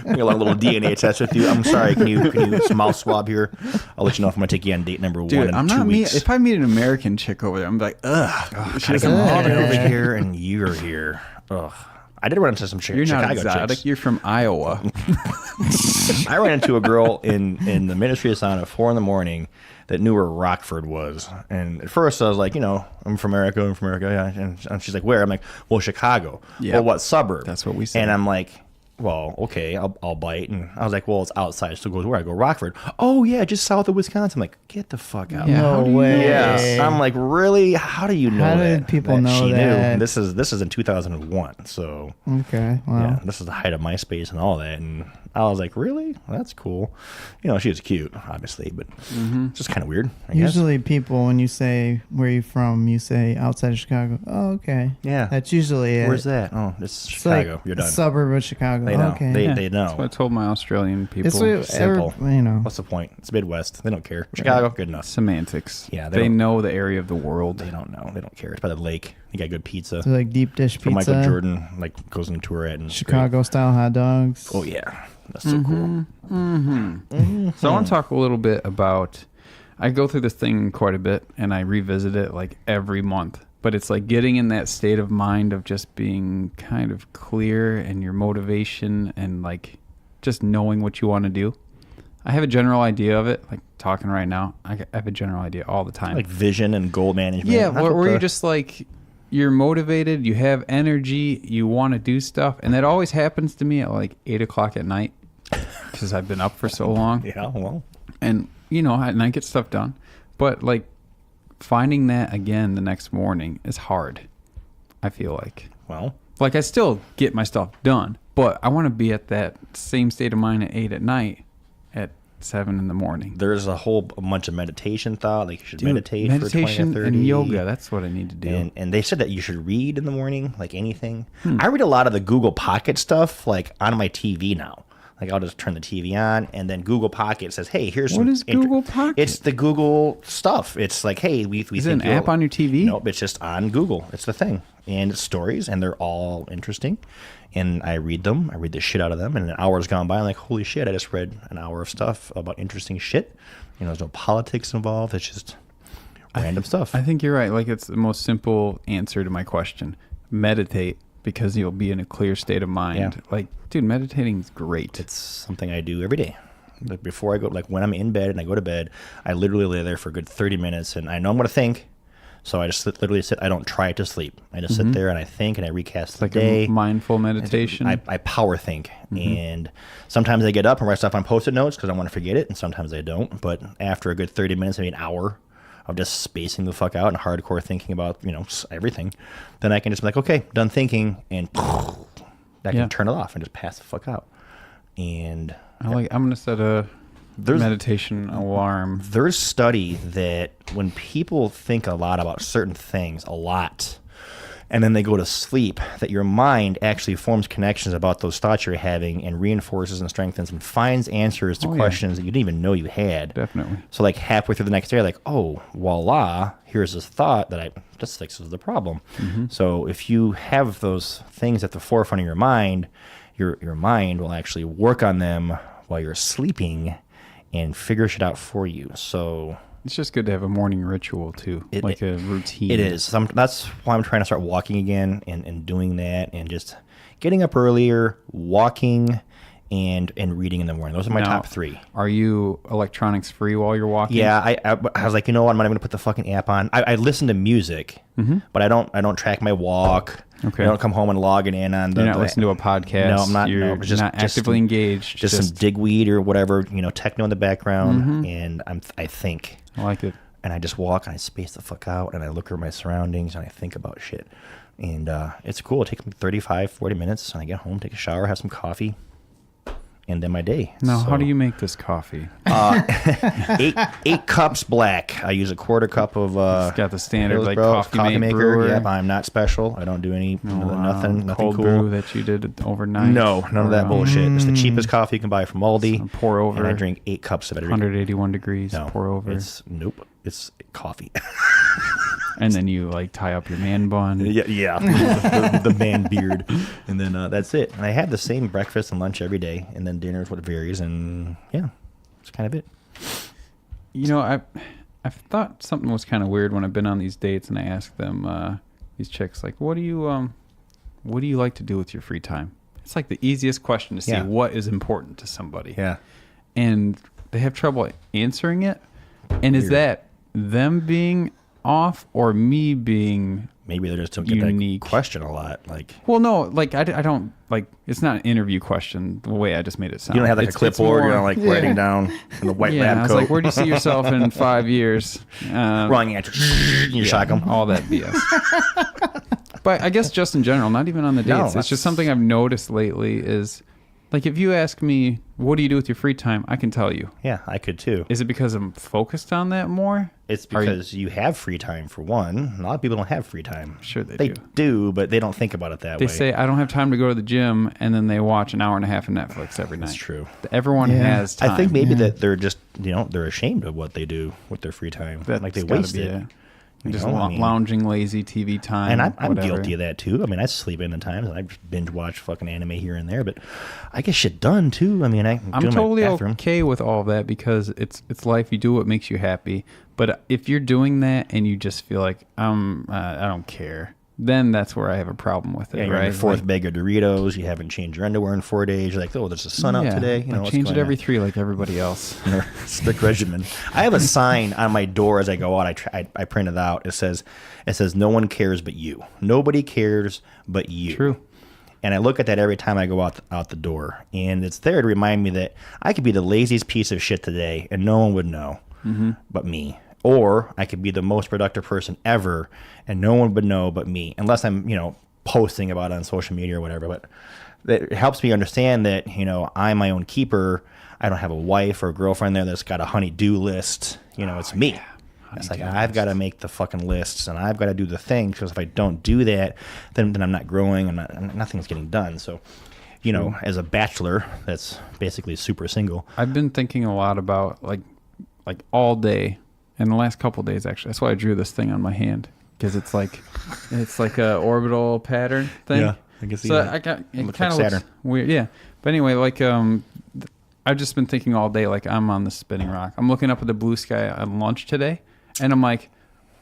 Bring along a little DNA test with you. I'm sorry. Can you mouth swab here? I'll let you know if I'm gonna take you on date number Dude, 1 in I'm 2 not weeks. if I meet an American chick over there, I'm like, ugh. She's come all all the way over over here. here, and you're here. Ugh. I did run into some You're not Chicago exotic. chicks. You're from Iowa. I ran into a girl in the Ministry of Sound at 4 a.m. that knew where Rockford was. And at first I was like, I'm from America, yeah. And she's like, where? I'm like, well, Chicago. Yeah. Well, what suburb? That's what we said. And I'm like, well, okay, I'll bite. And I was like, well, it's outside. So it goes, where? I go, Rockford. Oh, yeah, just south of Wisconsin. I'm like, get the fuck out. Yeah. How No do you way. know Yes. I'm like, really? How do you know How that? did people that know she that? knew? This is in 2001. So Okay, wow. yeah, this is the height of MySpace and all that. And I was like, really? Well, that's cool. She was cute, obviously, but it's just kind of weird, I guess. Usually people, when you say, where you from, you say outside of Chicago. Oh, okay. Yeah. That's usually it. Where's that? Oh, it's It's Chicago. like You're a done. suburb of Chicago. They know. Okay. They know. That's what I told my Australian people. It's what Simple. What's What's the point? It's Midwest. They don't care. Chicago, good enough. Semantics. Yeah, they they don't- know the area of the world. They don't know. They don't care. It's by the lake. They got good pizza. So like deep dish For pizza, Michael Jordan, goes on tour at and it's great. Chicago style hot dogs. Oh yeah, that's so cool. So I want to talk a little bit about. I go through this thing quite a bit, and I revisit it like every month. But it's like getting in that state of mind of just being kind of clear and your motivation and like just knowing what you want to do. I have a general idea of it, like talking right now. I have a general idea all the time. Like vision and goal management. Yeah, That's where what you're the- just like, you're motivated, you have energy, you want to do stuff. And that always happens to me at like 8 o'clock at night because I've been up for so long. Yeah, well, And, and I get stuff done. But like finding that again the next morning is hard, I feel like. well, Like I still get my stuff done, but I want to be at that same state of mind at 8 at night at 7 in the morning. there's a bunch of meditation thought. Like you should meditate for 20 meditation or 30. and yoga, that's what I need to do. And they said that you should read in the morning, like anything. I read a lot of the Google Pocket stuff, like on my TV now. Like I'll just turn the TV on, and then Google Pocket says, "Hey, here's What some." is Google Pocket? It's the Google stuff. It's like, hey, we Is think it an app on your TV? Nope, it's just on Google. It's the thing, and it's stories, and they're all interesting. And I read them. I read the shit out of them, and an hour's gone by. I'm like, holy shit! I just read an hour of stuff about interesting shit. There's no politics involved. It's just random stuff. I think you're right. Like it's the most simple answer to my question. Meditate because you'll be in a clear state of mind. Yeah. Like, dude, meditating is great. It's something I do every day. Like before I go, like when I'm in bed and I go to bed, I literally lay there for a good 30 minutes, and I know I'm going to think. So I just literally sit. I don't try to sleep. I just sit there and I think, and I recast the like day. a mindful meditation. I power think, and sometimes I get up and write stuff on Post-it notes because I want to forget it, and sometimes I don't. But after a good 30 minutes, maybe an hour of just spacing the fuck out and hardcore thinking about everything, then I can just be like, okay, done thinking, and I can turn it off and just pass the fuck out. And I'm going to set a There's- meditation alarm. there's study that when people think a lot about certain things a lot, and then they go to sleep, that your mind actually forms connections about those thoughts you're having and reinforces and strengthens and finds answers to Oh, yeah. questions that you didn't even know you had. Definitely. So like halfway through the next day, like, oh, voila, here's this thought that just fixes the problem. So if you have those things at the forefront of your mind will actually work on them while you're sleeping and figure shit out for you. So It's just good to have a morning ritual too, a routine. it is. That's why I'm trying to start walking again and doing that and just getting up earlier, walking, and reading in the morning. Those are my Now, top 3. Are you electronics free while you're walking? Yeah, I was like, you know what? I'm not even gonna put the fucking app on. I listen to music, but I don't track my walk. Okay. I don't come home and log it in on the. You're not listening to a podcast. No, I'm not. You're no, just not actively engaged. Just some digweed or whatever, techno in the background, and I think. I like it. And I just walk and I space the fuck out and I look at my surroundings and I think about shit. And it's cool. It takes me 35, 40 minutes and I get home, take a shower, have some coffee, and then my day. Now, So, how do you make this coffee? 8 cups black. I use a quarter cup of It's got the standard like Hillsborough coffee maker. Brewer. Yep, I'm not special. I don't do nothing cold cool. brew that you did overnight. No, none of that Or, bullshit. It's the cheapest coffee you can buy from Aldi. So pour over. And I drink 8 cups of it every day. 181 degrees. No, Pour over. It's coffee. And then you like tie up your man bun. Yeah, the man beard, and then that's it. And I have the same breakfast and lunch every day, and then dinner is what varies, and yeah, that's kind of it. I've thought something was kind of weird when I've been on these dates, and I ask them, these chicks, like, what do you like to do with your free time? It's like the easiest question to see what is important to somebody. Yeah, and they have trouble answering it. And is that them being off or me being maybe they just don't get unique? That question a lot. Like, well, no, like I don't like. It's not an interview question the way I just made it sound. You don't have like it's a clipboard. more, You're not like writing down in the white lab I was coat. like, where do you see yourself in 5 years? Wrong answer. You shock them. All that BS. But I guess just in general, not even on the dates. It's just something I've noticed lately is, like, if you ask me, what do you do with your free time? I can tell you. Yeah, I could too. Is it because I'm focused on that more? It's because you have free time, for one. A lot of people don't have free time. Sure They do, but they don't think about it that way. They say, I don't have time to go to the gym, and then they watch an hour and a half of Netflix every night. That's true. Everyone has time. I think maybe that they're just, they're ashamed of what they do with their free time. Like they waste it. Just lounging, lazy TV time. And I'm guilty of that too. I mean, I sleep in at times, and I binge watch fucking anime here and there, but I get shit done too. I mean, I'm totally my bathroom. Okay with all that because it's life. You do what makes you happy. But if you're doing that and you just feel like I don't care, then that's where I have a problem with it. Yeah, you're right? on your 4th bag of Doritos. You haven't changed your underwear in 4 days. You're like, oh, there's a sun out today. I change it every 3 like everybody else. Strict regimen. I have a sign on my door as I go out. I print it out. It says, no one cares but you. Nobody cares but you. True. And I look at that every time I go out the door. And it's there to remind me that I could be the laziest piece of shit today and no one would know but me. Or I could be the most productive person ever and no one would know but me. Unless I'm, posting about it on social media or whatever. But it helps me understand that, I'm my own keeper. I don't have a wife or a girlfriend there that's got a honey-do list. It's me. Yeah. It's like I've got to make the fucking lists and I've got to do the thing because if I don't do that, then I'm not growing and nothing's getting done. So, as a bachelor that's basically super single. I've been thinking a lot about like all day and the last couple of days actually. That's why I drew this thing on my hand because it's like a orbital pattern thing. Yeah, I can see so that. I got it looks kind of like looks Saturn. weird. Yeah, but anyway, like I've just been thinking all day like I'm on the spinning rock. I'm looking up at the blue sky on lunch today, and I'm like,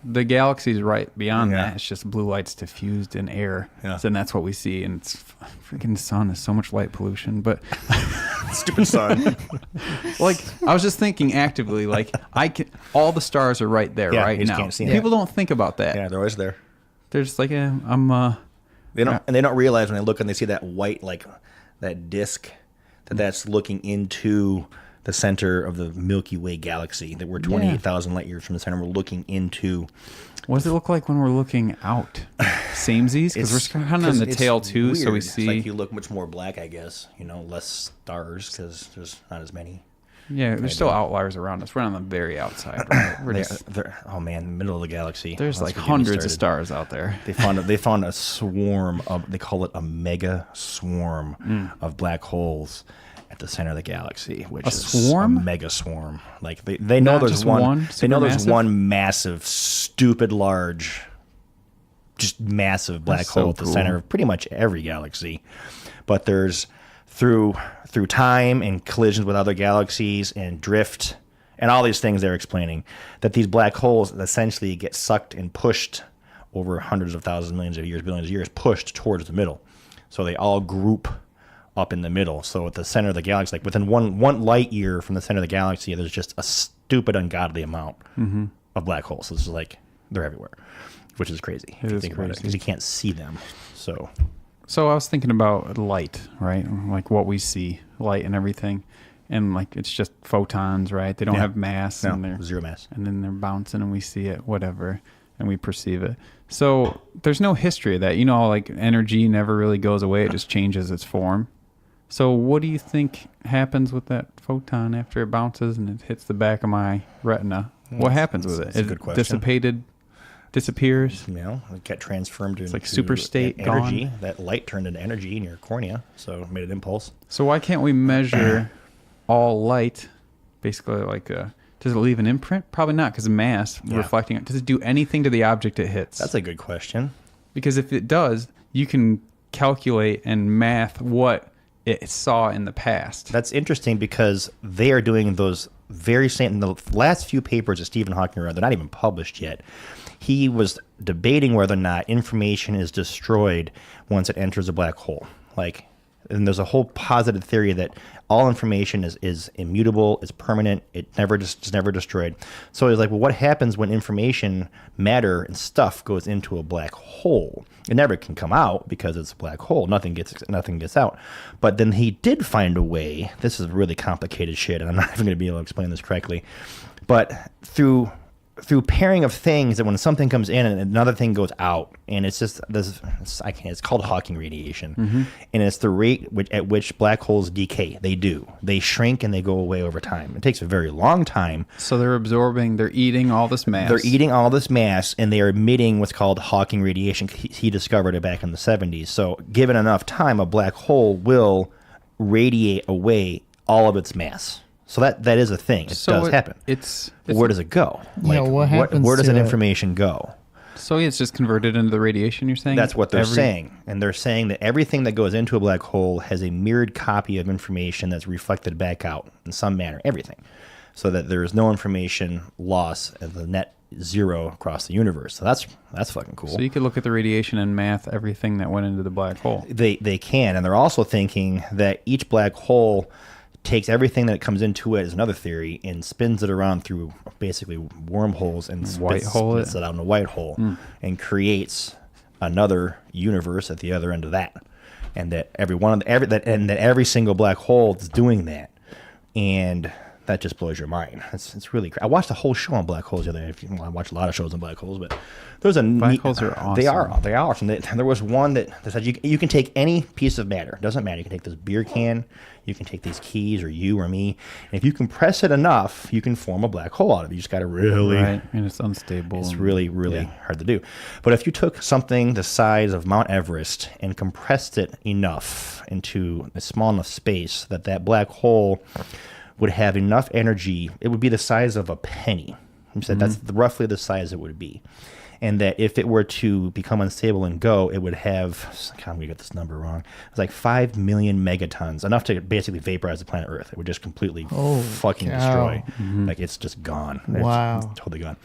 the galaxy's right beyond that. It's just blue lights diffused in air. Yeah. So, and that's what we see. And it's freaking sun is so much light pollution. But stupid sun. Like I was just thinking actively, like all the stars are right there right now. Can't see People don't think about that. Yeah, they're always there. They're just like, They don't realize when they look and they see that white, like that disc, that's looking into the center of the Milky Way galaxy, that we're 28,000 light years from the center. We're looking into. What does it look like when we're looking out? Samesies? Because we're kind of on the tail too, weird. So we see. It's like you look much more black, I guess. Less stars because there's not as many. Yeah, there's still outliers around us. We're on the very outside. Right? Oh man, the middle of the galaxy. There's like hundreds of stars out there. They found a swarm of. They call it a mega swarm of black holes at the center of the galaxy, which is a mega swarm. Like they know there's one. They know there's one massive, stupid, large, just massive black hole at the center of pretty much every galaxy. But there's through time and collisions with other galaxies and drift and all these things they're explaining that these black holes essentially get sucked and pushed over hundreds of thousands, millions of years, billions of years, pushed towards the middle. So they all group up in the middle. So at the center of the galaxy, like within one light year from the center of the galaxy, there's just a stupid, ungodly amount of black holes. So this is like they're everywhere, which is crazy if you think about it, because you can't see them. So I was thinking about light, right? Like what we see, light and everything. And like it's just photons, right? They don't have mass, and they're zero mass, and then they're bouncing, and we see it, whatever, and we perceive it. So there's no history of that. Like energy never really goes away; it just changes its form. So what do you think happens with that photon after it bounces and it hits the back of my retina? What happens with it? That's a good question. Dissipated, disappears. It got transformed into like super state energy. gone. That light turned into energy in your cornea, so it made an impulse. So why can't we measure all light? Basically, like, does it leave an imprint? Probably not, because of mass reflecting it. Does it do anything to the object it hits? That's a good question. Because if it does, you can calculate and math what it saw in the past. That's interesting because they are doing those very same. The last few papers that Stephen Hawking wrote, they're not even published yet. He was debating whether or not information is destroyed once it enters a black hole. And there's a whole positive theory that all information is immutable, is permanent, it never just never destroyed. So he's like, well, what happens when information, matter, and stuff goes into a black hole? It never can come out because it's a black hole. Nothing gets out. But then he did find a way. This is really complicated shit, and I'm not even going to be able to explain this correctly. But through pairing of things, that when something comes in and another thing goes out, and it's just this, it's called Hawking radiation, and it's the rate at which black holes decay. They shrink and they go away over time. It takes a very long time. So they're eating all this mass. They're eating all this mass, and they are emitting what's called Hawking radiation. He discovered it back in the 70s. So given enough time, a black hole will radiate away all of its mass. So that is a thing. It does happen. Where does it go? What happens? Where does that information go? So it's just converted into the radiation, you're saying? That's what they're saying. And they're saying that everything that goes into a black hole has a mirrored copy of information that's reflected back out in some manner. Everything. So that there is no information loss at the net zero across the universe. So that's fucking cool. So you could look at the radiation and math everything that went into the black hole. They can. And they're also thinking that each black hole takes everything that comes into it, is another theory, and spins it around through basically wormholes and spits it out in a white hole and creates another universe at the other end of that. And that every single black hole is doing that. And that just blows your mind. It's really I watched a whole show on black holes the other day. I watch a lot of shows on black holes, but there's black holes are awesome. They are awesome. There was one that said you can take any piece of matter. It doesn't matter. You can take this beer can, you can take these keys, or you or me, and if you compress it enough, you can form a black hole out of it. You just got to really right, and it's unstable. It's really hard to do. But if you took something the size of Mount Everest and compressed it enough into a small enough space that black hole would have enough energy, it would be the size of a penny. He said that's roughly the size it would be. And that if it were to become unstable and go, it would have, I'm going to get this number wrong, it's like 5 million megatons, enough to basically vaporize the planet Earth. It would just completely fucking destroy. Like it's just gone. Wow. It's totally gone.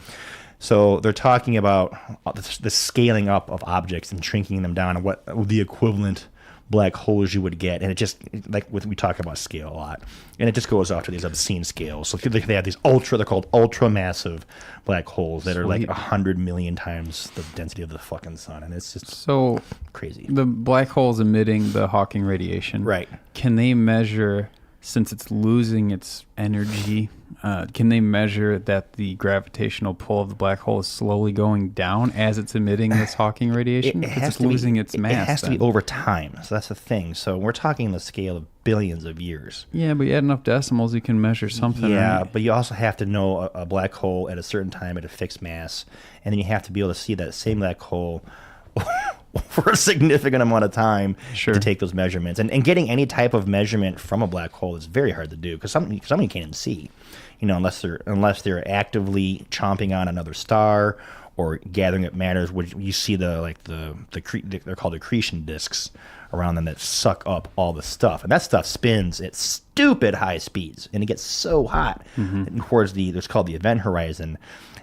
So they're talking about the scaling up of objects and shrinking them down and what the equivalent black holes you would get, and it just, like we talk about scale a lot, and it just goes off to these obscene scales. So they have these they're called ultra massive black holes that are like 100 million times the density of the fucking sun, and it's just so crazy. The black hole's emitting the Hawking radiation, right? Can they measure, since it's losing its energy, can they measure that the gravitational pull of the black hole is slowly going down as it's emitting this Hawking radiation? Because it's losing its mass. It has to be over time. So that's the thing. So we're talking the scale of billions of years. Yeah, but you add enough decimals, you can measure something. Yeah, right? But you also have to know a black hole at a certain time at a fixed mass. And then you have to be able to see that same black hole for a significant amount of time to take those measurements. And getting any type of measurement from a black hole is very hard to do because somebody can't even see, unless they're actively chomping on another star or gathering up matters. Which you see they're called accretion disks around them that suck up all the stuff, and that stuff spins at stupid high speeds, and it gets so hot towards it's called the event horizon.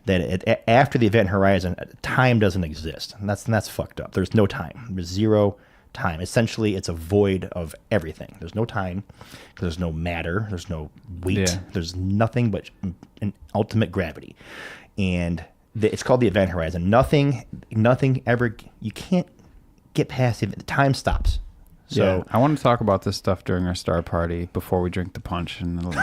That after the event horizon, time doesn't exist, and that's fucked up. There's no time. There's zero time. Essentially, it's a void of everything. There's no time. There's no matter. There's no weight. Yeah. There's nothing but an ultimate gravity. And it's called the event horizon. Nothing ever, you can't get past it. The time stops. So yeah, I want to talk about this stuff during our star party before we drink the punch and punch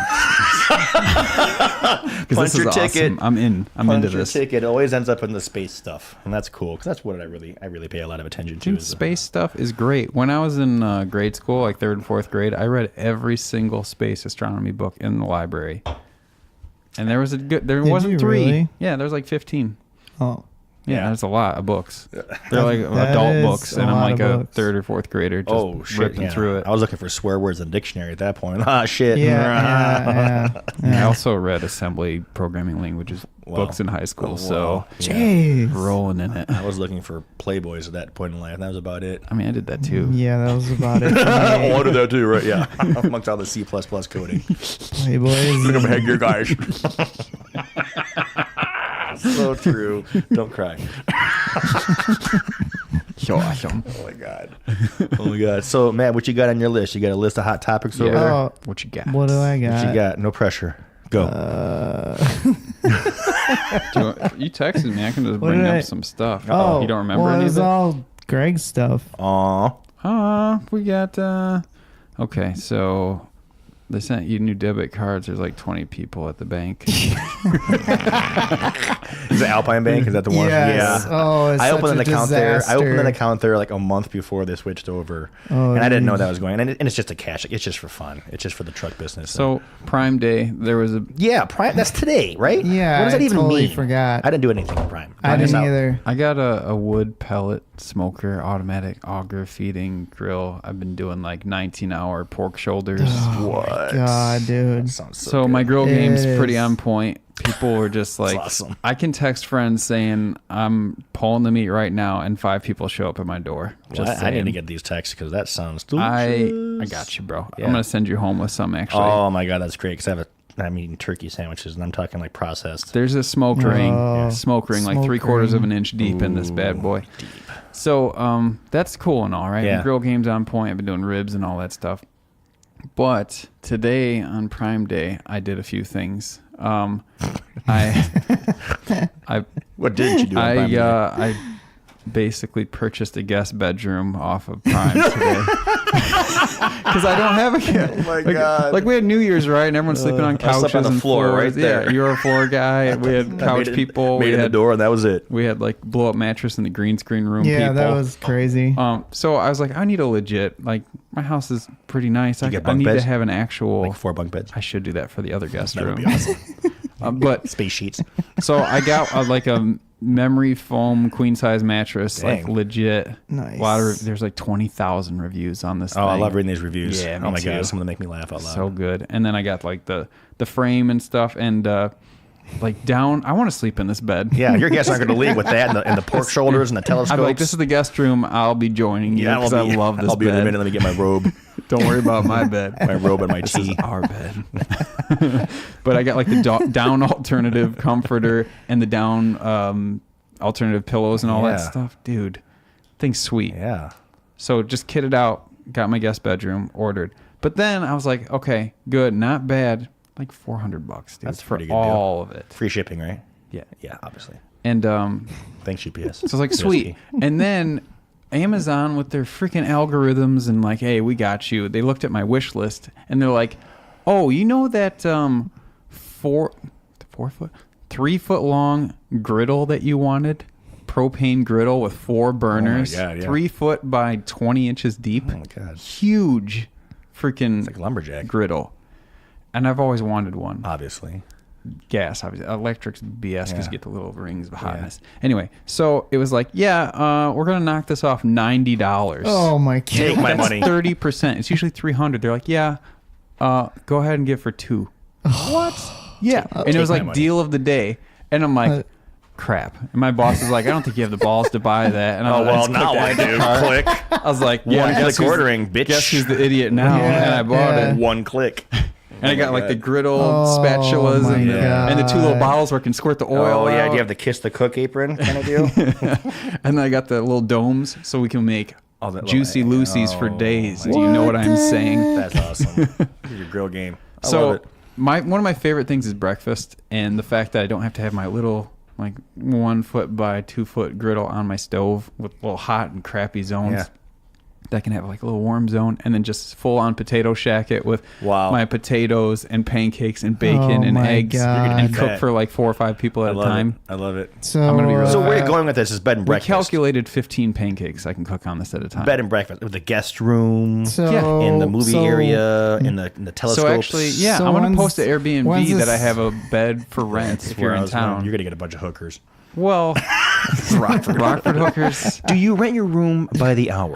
this your is ticket. awesome. I'm in. I'm punch into your this. ticket always ends up in the space stuff, and that's cool because that's what I really pay a lot of attention to. Dude, is space stuff is great. When I was in grade school, like 3rd and 4th grade, I read every single space astronomy book in the library. And there wasn't you 3. really? Yeah, there was like 15. Oh. Yeah, there's a lot of books. They're like That adult is books, a and I'm lot like of a books. 3rd or 4th grader just ripping through it. I was looking for swear words in the dictionary at that point. Ah, shit. Yeah. I also read assembly programming languages books in high school, so Jeez. rolling in it. I was looking for Playboys at that point in life. That was about it. I mean, I did that too. Yeah, that was about it. I did that too, right? Yeah. Amongst all the C++ coding. Playboys. Look at head here, guys. So true. Don't cry. So awesome. Oh my god. Oh my god. So Matt, what you got on your list? You got a list of hot topics over there? Oh, What you got? what do I got? What you got? No pressure. Go. You texted me. I can just What bring did up I- some stuff. Oh, You don't remember well, any it of was it? all Greg's stuff. Aw. We got okay, so they sent you new debit cards. There's like 20 people at the bank. Is it Alpine Bank? Is that the one? Yes. Yeah. Oh, it's I opened an such a account there. I opened an disaster. account there like a month before they switched over, Oh, and I didn't know geez. that was going. And it's just a cash. It's just for fun. It's just for the truck business. So Prime Day, there was a yeah, Prime. That's today, right? Yeah, What does that I even totally mean? forgot. I didn't do anything for Prime. I Miss didn't out. either. I got a wood pellet smoker, automatic auger feeding grill. I've been doing like 19-hour pork shoulders. What? God, dude. Sounds so, So good. my grill It game's pretty is. on point. People were just like, awesome. I can text friends saying I'm pulling the meat right now, and 5 people show up at my door. Well, Just I need to saying. get these texts because that sounds. I got you, bro. Yeah. I'm gonna send you home with some actually. Oh my god, that's great. Because I'm eating turkey sandwiches and I'm talking like processed. There's a smoke ring, Oh, like smoke 3/4 of ring. an inch deep in this bad boy. Deep. So that's cool and all, right? Yeah. The grill game's on point. I've been doing ribs and all that stuff. But today on Prime Day, I did a few things. I What didn't you do? on Prime Day? I basically purchased a guest bedroom off of Prime today because I don't have a Oh my god. like we had New Year's, right? And everyone's sleeping on I slept couches on the and floor floors. right there. Yeah, you're a floor guy. We had couch people. Made We it in the had door and that was it. we had like blow up mattress in the green screen room. Yeah, people. that was crazy. So I was like, I need a legit, like, my house is pretty nice. I get I bunk need beds? to have an actual. Like 4 bunk beds. I should do that for the other guest That would room. be awesome. But Space sheets. so I got like a memory foam queen size mattress, like Dang. legit. Nice. A lot of there's like 20,000 reviews on this. Oh, I thing. love reading these reviews. Yeah, oh me my too. god, some of them make me laugh out loud. So good. And then I got like the frame and stuff, and like down. I want to sleep in this bed. Yeah, your guests aren't going to leave with that and the pork shoulders and the telescopes. I'm like, this is the guest room. I'll be joining you yeah, because I love this I'll be in a bed. minute. Let me get my robe, Don't worry about my bed. my robe and my This is tea. our bed. But I got like the down alternative comforter and the down alternative pillows and all that Yeah. stuff. Dude, thing's sweet. Yeah. So just kitted out, got my guest bedroom, ordered. But then I was like, okay, good, not bad. Like $400, dude. That's a for pretty good deal. all of it. Free shipping, right? Yeah. Yeah, obviously. And Thanks, UPS. so I was like, sweet. And then Amazon with their freaking algorithms and like, hey, we got you. They looked at my wish list and they're like, oh, you know that 3 foot long griddle that you wanted? Propane griddle with 4 burners, God, yeah. 3 foot by 20 inches deep. Oh my god. Huge freaking It's like lumberjack. griddle. And I've always wanted one. Obviously. Gas, obviously. Electric's BS because Yeah. you get the little rings of hotness. Anyway, so it was like, yeah, we're gonna knock this off $90. Oh my god. Take my That's money. 30%. It's usually $300. They're like, yeah, go ahead and give for $2. What? Yeah, and it was my like money. deal of the day, and I'm like, crap. And my boss is like, I don't think you have the balls to buy that. And Oh, I well, just now I clicked do. that card. Click. I was like, yeah, One guess click who's- ordering, bitch. Guess who's the idiot now? Yeah, And I bought yeah. it. One click. And I got like the griddle Oh, spatulas my and the 2 little God. bottles where I can squirt the oil. Oh, yeah. out. Do you have the kiss the cook apron kind of deal? And then I got the little domes so we can make Oh, that Juicy little- Lucy's for oh, days. my Do you know what What I'm the saying? That's awesome. Here's your grill game. I So love it. one of my favorite things is breakfast, and the fact that I don't have to have my little 1 foot by 2 foot griddle on my stove with little hot and crappy zones. Yeah. That can have a little warm zone, and then just full on potato shack it with Wow. my potatoes and pancakes and bacon Oh and my eggs, God. and You're cook fat. for 4 or 5 people I at a love time. it. I love it. So, I'm gonna be real- So where you're going with this is bed and We breakfast. calculated 15 pancakes I can cook on this at a time. Bed and breakfast with the guest room, So, in the movie so- area, in the telescopes. So actually, yeah, So I'm gonna when's- post to Airbnb when's that I this- have a bed for rent That's if you're where I in was going. town. You're gonna get a bunch of hookers. Well, Rockford. Rockford hookers. Do you rent your room by the hour?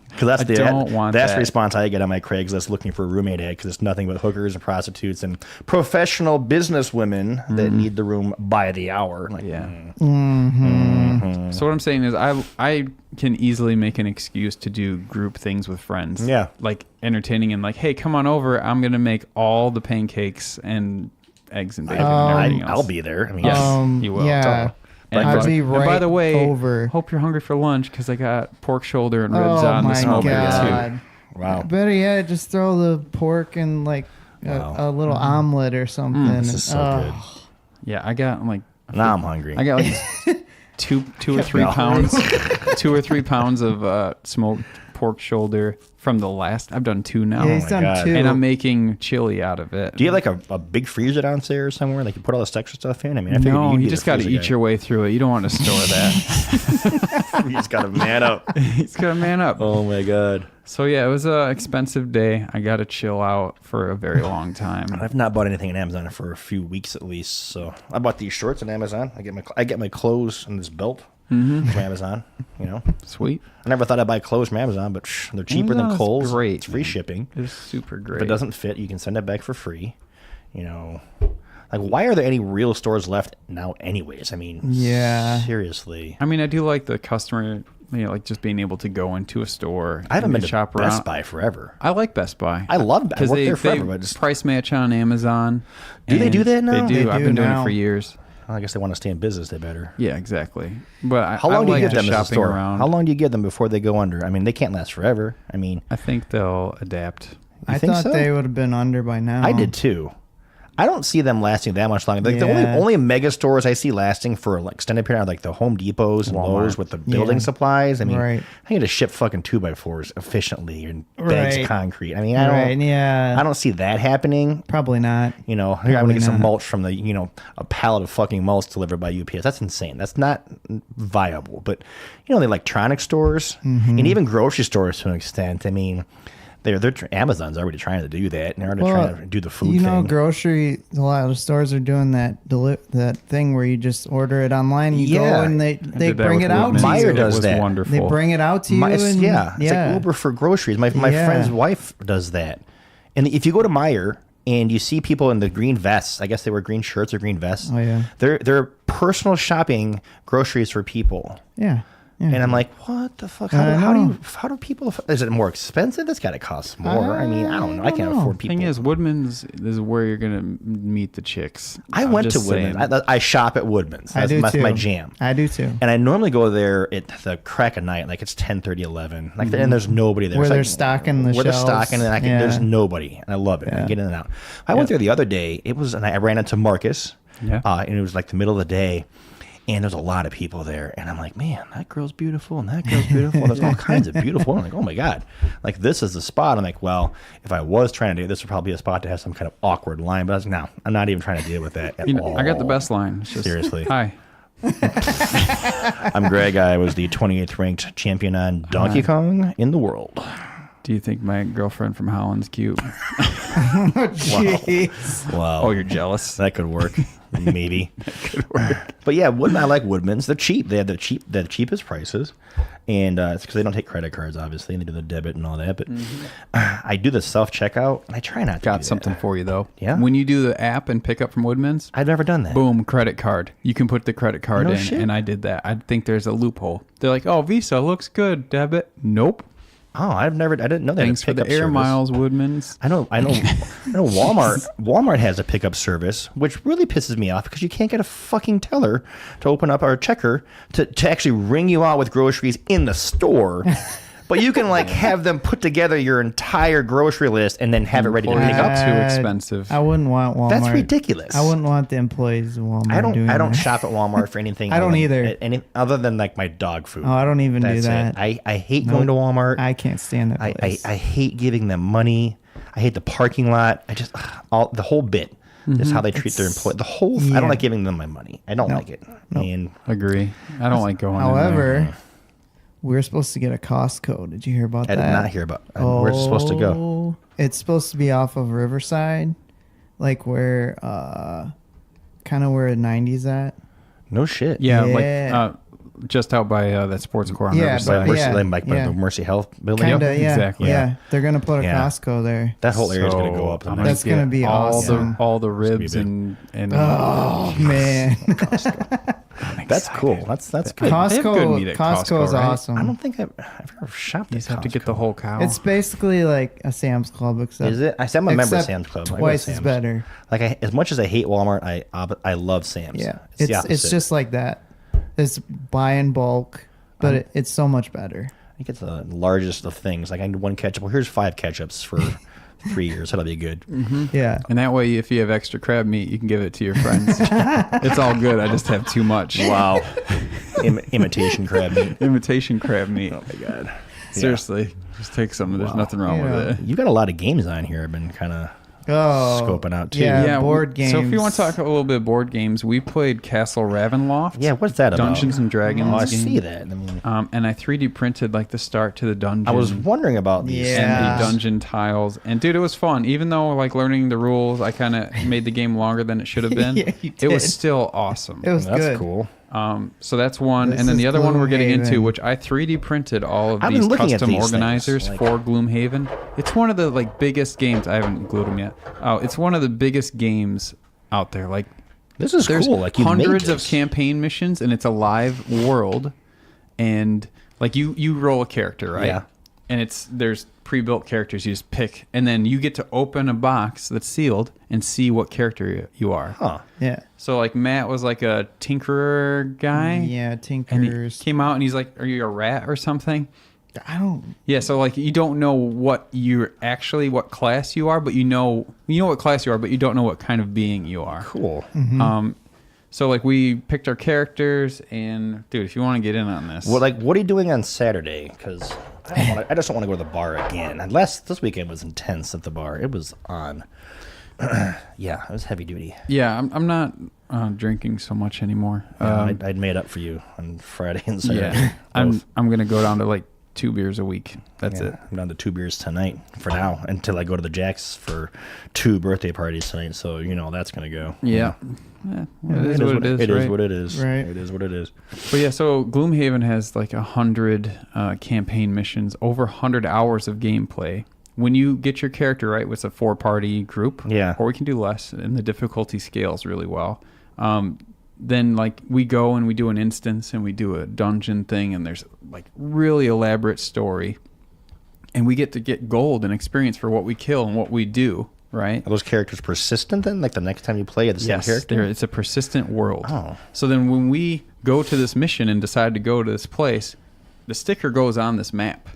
Because that's don't want that's that. the response I get on my Craigslist looking for a roommate ad, because it's nothing but hookers and prostitutes and professional business women that need the room by the hour. Like, Yeah. Mm-hmm. So what I'm saying is, I can easily make an excuse to do group things with friends. Yeah. Like entertaining and hey, come on over. I'm gonna make all the pancakes and eggs and bacon and everything else. I'll be there. I mean, Yes. You will. Yeah. And, I'd be and by right the way, over. hope you're hungry for lunch because I got pork shoulder and ribs Oh on the my smoker God. too. wow. Better yet, just throw the pork in Wow. a little omelet or something. This is so good. Yeah, I got Now I'm hungry. I got two or 3 pounds, 2 or 3 pounds of smoked pork shoulder from the last. I've done 2 now, Yeah, he's my done God. 2. and I'm making chili out of it. Do you have a big freezer downstairs somewhere? Like you put all this extra stuff in? I mean, I figured No, you'd you be just the got to freezer eat guy. your way through it. You don't want to store that. You just got to man up. He's got to man up. Oh my God. So yeah, it was an expensive day. I got to chill out for a very long time. I've not bought anything on Amazon for a few weeks at least. So I bought these shorts on Amazon. I get my clothes and this belt from Amazon. You know, Sweet. I never thought I'd buy clothes from Amazon, but they're cheaper than Amazon's Kohl's. great, It's free man. shipping. It's super great. If it doesn't fit, you can send it back for free. You know, like why are there any real stores left now? Anyways, I mean, Yeah. seriously. I mean, I do like the customer, just being able to go into a store. I haven't and been to shop Best around. Buy forever. I like Best Buy. I love. I because worked they there forever, but just, price match on Amazon. Do they do and that now? They do. They I've do been doing now. it for years. I guess they want to stay in business. They better. Yeah, exactly. But How long I do you like give just them as a shopping store? around. How long do you give them before they go under? I mean, they can't last forever. I mean, I think they'll adapt. I think thought so? they would have been under by now. I did too. I don't see them lasting that much longer. Like the Yeah. only mega stores I see lasting for like extended period are like the Home Depots and Walmart. Lowe's with the building Yeah. supplies. I mean, Right. I need to ship fucking 2x4s efficiently and bags of Right. concrete. I mean, I don't. Right, yeah. I don't see that happening. Probably not. You know, I'm gonna get some not. mulch from a pallet of fucking mulch delivered by UPS. That's insane. That's not viable. But the electronic stores Mm-hmm. and even grocery stores to an extent. I mean, they're Amazon's already trying to do that, and they're already trying to do the food You know, thing. a lot of stores are doing that that thing where you just order it online. You Yeah. go and they Did that bring with it out Woodman's. to Meijer you. It does was that. wonderful. They bring it out to you. It's and, like Uber for groceries. My Yeah. friend's wife does that. And if you go to Meijer and you see people in the green vests, I guess they wear green shirts or green vests. Oh, yeah. They're personal shopping groceries for people. Yeah. Yeah. And I'm like, what the fuck? I How know. do people? Is it more expensive? That's got to cost more. I mean, I don't know. I can't know. afford people. Thing is, Woodman's is where you're gonna meet the chicks. I I'm went to just saying. Woodman's. I shop at Woodman's. I do That's too. my jam. I do too. And I normally go there at the crack of night, like it's 10:30, 11. Like, and there's nobody there. Where It's they're like, stocking the where they're shelves. stocking, and Yeah. there's nobody, and I love it. I Yeah. get in and out. I went there the other day. And I ran into Marcus. Yeah. And it was like the middle of the day. And there's a lot of people there. And I'm like, man, that girl's beautiful and that girl's beautiful. There's all kinds of beautiful. I'm like, oh my God. Like, this is the spot. I'm like, well, if I was trying to do this, would probably be a spot to have some kind of awkward line. But I was like, no, I'm not even trying to deal with that at all. I got the best line. It's just, Seriously. Hi. I'm Greg. I was the 28th ranked champion on Donkey Kong in the world. Do you think my girlfriend from Holland's cute? Jeez. Wow. Oh, you're jealous. That could work. Maybe. But yeah, I like Woodman's. They're cheap. They have the cheapest prices. And it's because they don't take credit cards, obviously, and they do the debit and all that. But I do the self-checkout, and I try not to Got do something that. for you though. Yeah? When you do the app and pick up from Woodman's, I've never done that. boom, credit card. You can put the credit card No in, shit. and I did that. I think there's a loophole. They're like, "Oh, Visa looks good. Debit, nope. Oh, I didn't know that. Thanks for the air miles, Woodman's." I know Walmart has a pickup service, which really pisses me off because you can't get a fucking teller to open up our checker to actually ring you out with groceries in the store. But you can like have them put together your entire grocery list and then have it ready to pick up. Too expensive. I wouldn't want Walmart. That's ridiculous. I wouldn't want the employees of Walmart doing I don't that. shop at Walmart for anything. I don't either. Other than like my dog food. Oh, I don't even do That's that. it. I hate going to Walmart. I can't stand that place. I hate giving them money. I hate the parking lot. I just the whole bit. Just how they treat their employees. I don't like giving them my money. I don't like it. And Agree. I don't like going in there. However, we're supposed to get a Costco. Did you hear about I that? did not hear about. Where's it supposed to go? It's supposed to be off of Riverside, like where, kind of where the 90s at. No shit. Yeah, Yeah. like just out by that sports core on Yeah, Riverside. but Like the Mercy Health building. Kinda, yeah, exactly. Yeah, they're gonna put a Yeah. Costco there. That whole area is going to So, go up. I'm The That's get gonna be all awesome. all the ribs big. and Oh man, That's cool. That's good. They have good Costco. meat at Costco is Costco, right? awesome. I don't think I've ever shopped. you at just have to get Costco. the whole cow. It's basically like a Sam's Club, except Is it? I'm a member of except Sam's Club. I go to Twice as Sam's. better. Like as much as I hate Walmart, I love Sam's. Yeah, the it's opposite. just like that. It's buy in bulk, but it's so much better. I think it's the largest of things. Like I need one ketchup. Well, here's 5 ketchups for 3 years. That'll be good. Yeah. and that way, if you have extra crab meat, you can give it to your friends. It's all good. I just have too much. Wow. Imitation crab meat. Imitation crab meat. Oh my god. Seriously, just take some. There's nothing wrong Yeah. with it. You got a lot of games on here. I've been kind of Oh, scoping out too. Yeah, board games. So if you want to talk a little bit of board games, we played Castle Ravenloft. Yeah, what's that about? Dungeons and Dragons. Oh, I game. see that. I mean, And I 3D printed like the start to the dungeon. I was wondering about these. Yeah. And the dungeon tiles. And dude, it was fun. Even though like learning the rules, I kind of made the game longer than it should have been. Yeah, you It was did. still awesome. It was That's good. cool. So that's one. This And then the is other one we're getting into, Gloomhaven. which I 3D printed all of I've been these looking at custom these organizers things, like- for Gloomhaven. It's one of the like biggest games. I haven't glued them yet. Oh, it's one of the biggest games out there. Like This is there's cool. Like you hundreds made of this. campaign missions, and it's a live world. And like you roll a character, right? Yeah. And there's pre-built characters you just pick, and then you get to open a box that's sealed and see what character you are. Huh. Yeah. So like Matt was like a tinkerer guy. Yeah, And he Tinkers. came out and he's like, "Are you a rat or something?" I don't. Yeah. So like you don't know what class you are, but you know what class you are, but you don't know what kind of being you are. Cool. So like we picked our characters, and dude, if you want to get in on this, Well, like, what are you doing on Saturday? Because I just don't want to go to the bar again. Unless this weekend was intense at the bar. It was on. Yeah, it was heavy duty. yeah, I'm not drinking so much anymore. I'd made up for you on Friday and Saturday. Yeah, I'm Both. gonna go down to like 2 beers a week. That's Yeah, it. I'm down to 2 beers tonight for now until I go to the Jack's for 2 birthday parties tonight. So that's gonna go. Yeah. It is what it is. It is right? what it is. Right. It is what it is. But yeah, so Gloomhaven has like 100 campaign missions, over 100 hours of gameplay. When you get your character right, it's a 4-party group. Yeah. Or we can do less, and the difficulty scales really well. Then like we go and we do an instance and we do a dungeon thing, and there's like really elaborate story, and we get to get gold and experience for what we kill and what we do. Right. Are those characters persistent then? Like the next time you play, the same character? It's a persistent world. Oh. So then when we go to this mission and decide to go to this place, the sticker goes on this map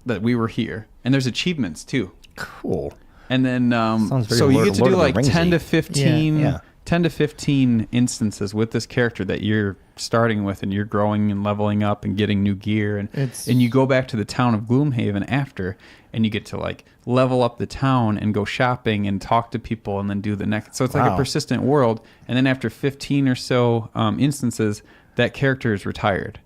that we were here. And there's achievements too. Cool. And then Sounds very so you Lord- get to Lord do of the like 10 Ringsy. to 15 Yeah. 10 to 15 instances with this character that you're starting with, and you're growing and leveling up and getting new gear, and you go back to the town of Gloomhaven after, and you get to like level up the town and go shopping and talk to people and then do the next. So it's like a Wow. persistent world. And then after 15 or so instances, that character is retired.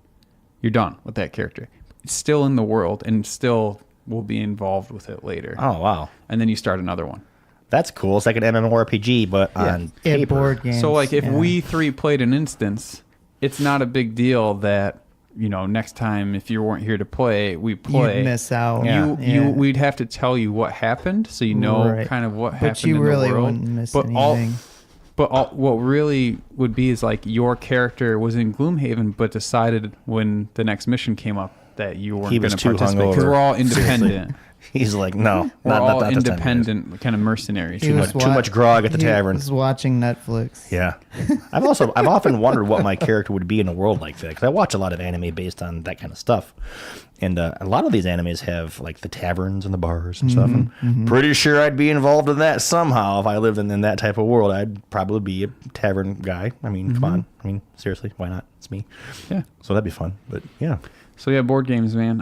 You're done with that character. It's still in the world and still will be involved with it later. Oh, wow. And then you start another one. That's cool. It's like an MMORPG, but on Yeah, paper. board games. So like if yeah. we 3 played an instance, it's not a big deal that, next time if you weren't here to play, we play. You'd miss out. Yeah. We'd have to tell you what happened, so Right. kind of what But happened you in really the world. wouldn't miss but anything. what really would be is like your character was in Gloomhaven, but decided when the next mission came up that you weren't He going was to too participate because hungover. we're all independent. He's like, no, We're not all this time, guys. independent kind of mercenaries. He Too was much grog at the He tavern. was watching Netflix. Yeah, I've often wondered what my character would be in a world like that, because I watch a lot of anime based on that kind of stuff, and a lot of these animes have like the taverns and the bars and stuff. And pretty sure I'd be involved in that somehow if I lived in that type of world. I'd probably be a tavern guy. I mean, come on. I mean, seriously, why not? It's me. Yeah. So that'd be fun. But yeah, So yeah, board games, man.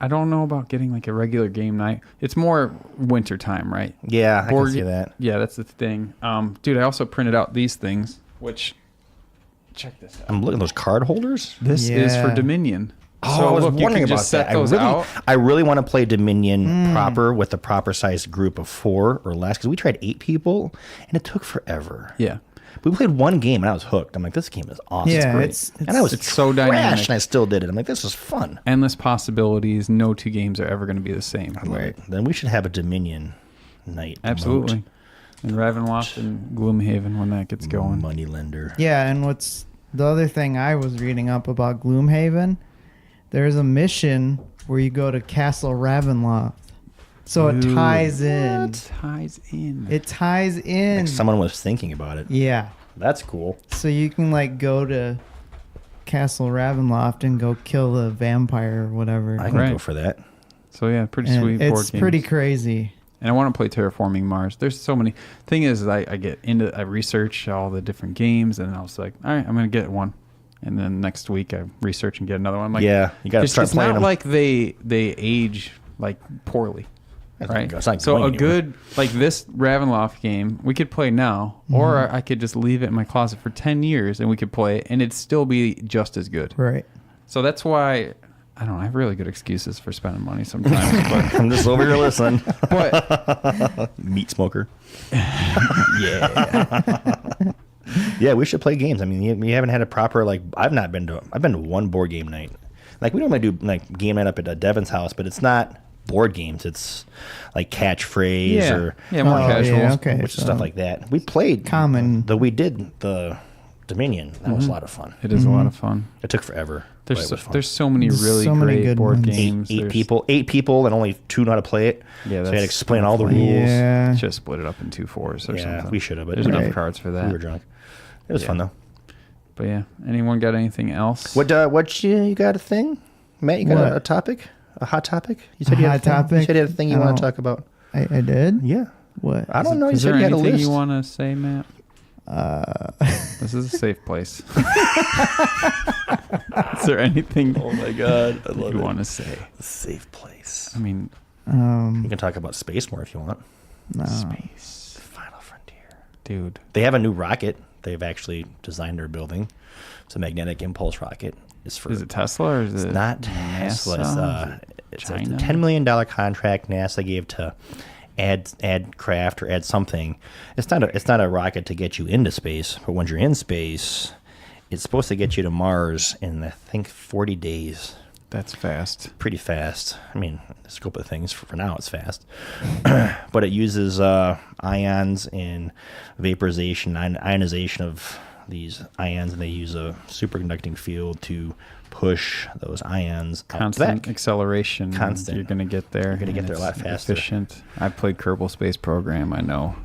I don't know about getting like a regular game night. It's more winter time, right? yeah, I Board can see ga- that. Yeah, that's the thing. Dude, I also printed out these things, which check this out. I'm looking at those card holders. This is for Yeah. Dominion. Oh, So I was look, you wondering can about just set that. those out. I really want to play Dominion proper with the proper sized group of 4 or less, because we tried 8 people and it took forever. Yeah. We played one game and I was hooked. I'm like, this game is awesome. Yeah, great. it's and I was it's so trash dynamic. and I still did it. I'm like, this is fun. Endless possibilities. No two games are ever going to be the same. Right. Then we should have a Dominion night. Absolutely. And Ravenloft and Gloomhaven when that gets going. Money lender. Yeah, and what's the other thing I was reading up about Gloomhaven? There's a mission where you go to Castle Ravenloft. So it Dude. ties in. What ties in? It ties in. Like someone was thinking about it. Yeah. That's cool. So you can like go to Castle Ravenloft and go kill the vampire or whatever. I can Right. go for that. So yeah, pretty And sweet board it's games. pretty crazy. And I want to play Terraforming Mars. There's so many. Thing is, I get into, I research all the different games, and I was like, all right, I'm gonna get one. And then next week I research and get another one. I'm like, Yeah, you gotta start it's playing not them. like they age like poorly, right? It's not So going a anywhere. good like this Ravenloft game we could play now, or I could just leave it in my closet for 10 years and we could play it, and it'd still be just as good. Right. So that's why I don't know. I have really good excuses for spending money sometimes, but I'm just over here listening. but Meat smoker. yeah. Yeah, we should play games. I mean, we haven't had a proper like. I've been to one board game night. Like we normally do like game night up at Devin's house, but it's not board games. It's like catchphrase Yeah. or Yeah, more Oh, casual. yeah, okay. which is so stuff like that. We played common. We did the Dominion. That was a lot of fun. It is a lot of fun. It took forever. but There's it was fun. there's so many There's really so many great good board ones. games. eight There's- people, and only 2 know how to play it. Yeah, so you had to that's explain all the rules. Yeah. Should have split it up in 2 4s or Yeah, something. we should have, but There's we enough Right. cards for that. were drunk. It was Yeah. fun though. But yeah, anyone got anything else? What you got a thing? Matt, you got What? a topic? A hot topic? You said A you had hot a thing? topic? You said you had a thing you I want to don't- talk about. I did? Yeah. What? I don't know. You Is said there you had a anything list. you want to say, Matt? Uh, This is a safe place. Is there anything Oh my god, I that love you it. want to say? A safe place. I mean, We can talk about space more if you want. no. space, Final frontier. dude. They have a new rocket. They've actually designed their building. It's a magnetic impulse rocket. It's for Is it Tesla or is It's it not Tesla. NASA? It's China? a $10 million contract NASA gave to add craft or add something. It's not a rocket to get you into space, but when you're in space, it's supposed to get you to Mars in I think 40 days. That's fast. Pretty fast. I mean, the scope of things for now it's fast, but it uses ions and vaporization, ionization of these ions, and they use a superconducting field to push those ions out Constant back. acceleration. Constant. You're gonna get there. You're gonna get and there a lot it's faster. Efficient. I played Kerbal Space Program. I know.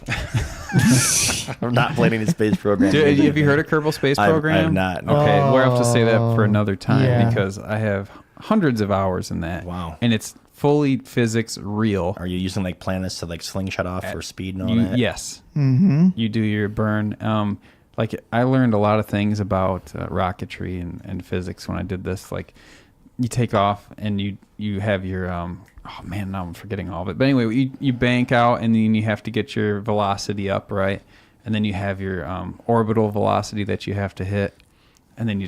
I'm not planning the space program. Dude, have you heard of Kerbal Space I've Program? not, no. Okay, we'll have to say that for another time Yeah. because I have hundreds of hours in that. Wow. And it's fully physics real. Are you using like planets to like slingshot off for speed and all that? Yes. Mm-hmm. You do your burn. Like I learned a lot of things about rocketry and physics when I did this. Like you take off and you have your oh man, now I'm forgetting all of it. But anyway, you bank out and then you have to get your velocity up, right? And then you have your orbital velocity that you have to hit. And then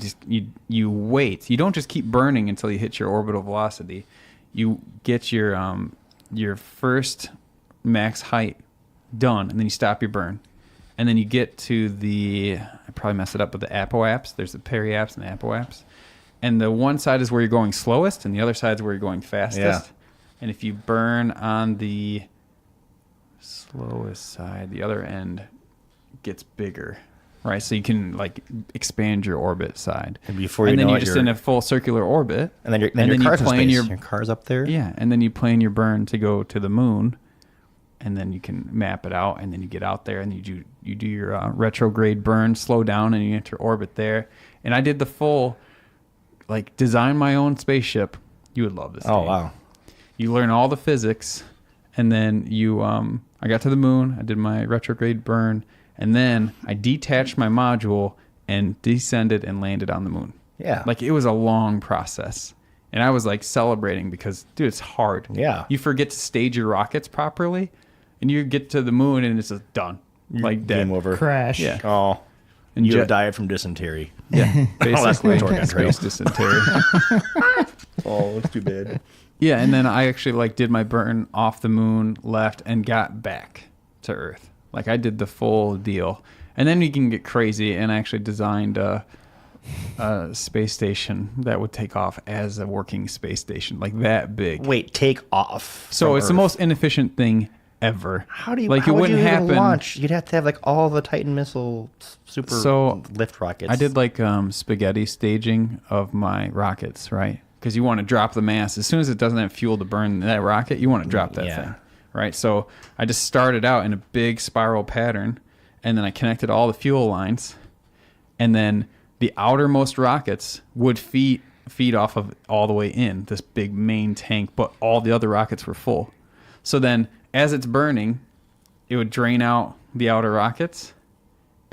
you wait. You don't just keep burning until you hit your orbital velocity. You get your first max height done, and then you stop your burn. And then you get to I probably messed it up, but the apoapse. There's the periapse and the apoapse. And the one side is where you're going slowest, and the other side is where you're going fastest. Yeah. And if you burn on the slowest side, the other end gets bigger. right? So you can like expand your orbit side. And before and you then know you're it, just you're in a full circular orbit. and then your you car's in plan space. Your car's up there. Yeah, and then you plan your burn to go to the moon, and then you can map it out, and then you get out there and you do your retrograde burn, slow down, and you enter orbit there. And I did the full, like, design my own spaceship. You would love this. Oh game. wow. You learn all the physics, and then I got to the moon. I did my retrograde burn, and then I detached my module and descended and landed on the moon. Yeah. Like, it was a long process. And I was like celebrating because, dude, it's hard. Yeah. You forget to stage your rockets properly, and you get to the moon and it's just done. Like dead. Game over. Crash. Yeah. Oh. And You jet- have died from dysentery. Yeah. Basically, Torque on trail. space dysentery. Oh, it's too bad. Yeah, and then I actually like did my burn off the moon, left, and got back to Earth. Like, I did the full deal. And then you can get crazy, and I actually designed a space station that would take off as a working space station, like that big. Wait, take off. So from it's the Earth. most inefficient thing ever. How do you like? how It would wouldn't you even happen. launch? You'd have to have like all the Titan missile super So, lift rockets. I did like spaghetti staging of my rockets, right? Because you want to drop the mass as soon as it doesn't have fuel to burn that rocket. You want to drop that Yeah. thing, right? So I just started out in a big spiral pattern, and then I connected all the fuel lines, and then the outermost rockets would feed off of all the way in this big main tank, but all the other rockets were full. So then, as it's burning, it would drain out the outer rockets,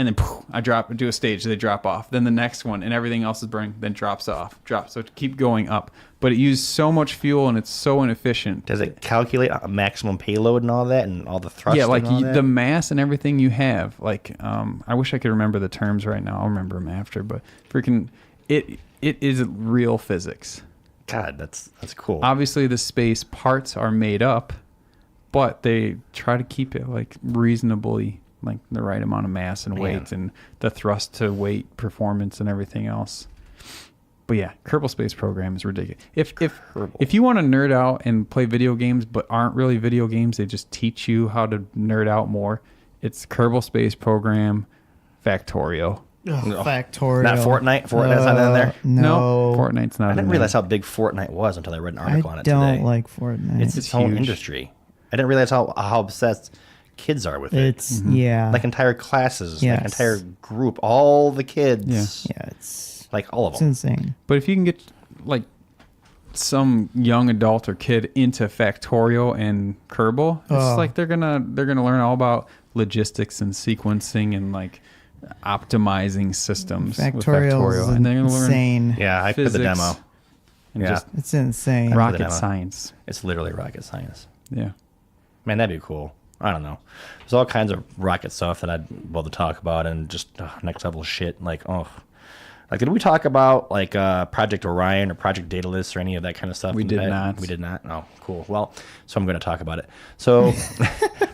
and then poof, I do a stage, they drop off. Then the next one, and everything else is burning, then drops off, so to keep going up. But it used so much fuel, and it's so inefficient. Does it calculate a maximum payload and all that, and all the thrust? Yeah, like and all that? the mass and everything you have. Like, I wish I could remember the terms right now. I'll remember them after. But freaking, it is real physics. God, that's cool. Obviously, the space parts are made up, but they try to keep it like reasonably, like the right amount of mass and weight, and the thrust to weight performance and everything else. But yeah, Kerbal Space Program is ridiculous. If you want to nerd out and play video games but aren't really video games, they just teach you how to nerd out more. It's Kerbal Space Program Factorio. Ugh, Factorial. Not Fortnite? Fortnite's not in there? No. Fortnite's not. I in didn't there. realize how big Fortnite was until I read an article on I it today. don't like Fortnite. It's its own huge. industry. I didn't realize how obsessed kids are with it. It's yeah. Like entire classes, Yes. like entire group, all the kids. Yeah. It's Like all of it's them. insane. But if you can get like some young adult or kid into Factorio and Kerbal, it's Oh. like they're gonna learn all about logistics and sequencing and like optimizing systems with Factorial Factorio, is and they're gonna learn insane. Yeah, I put the physics demo. and Yeah. just It's insane. Rock- rocket demo. science. It's literally rocket science. Yeah. Man, that'd be cool. I don't know. There's all kinds of rocket stuff that I'd love to talk about, and just next level shit. Like, did we talk about like Project Orion or Project Daedalus or any of that kind of stuff? We in the did past? not. We did not. Oh, cool. Well, so I'm going to talk about it. So,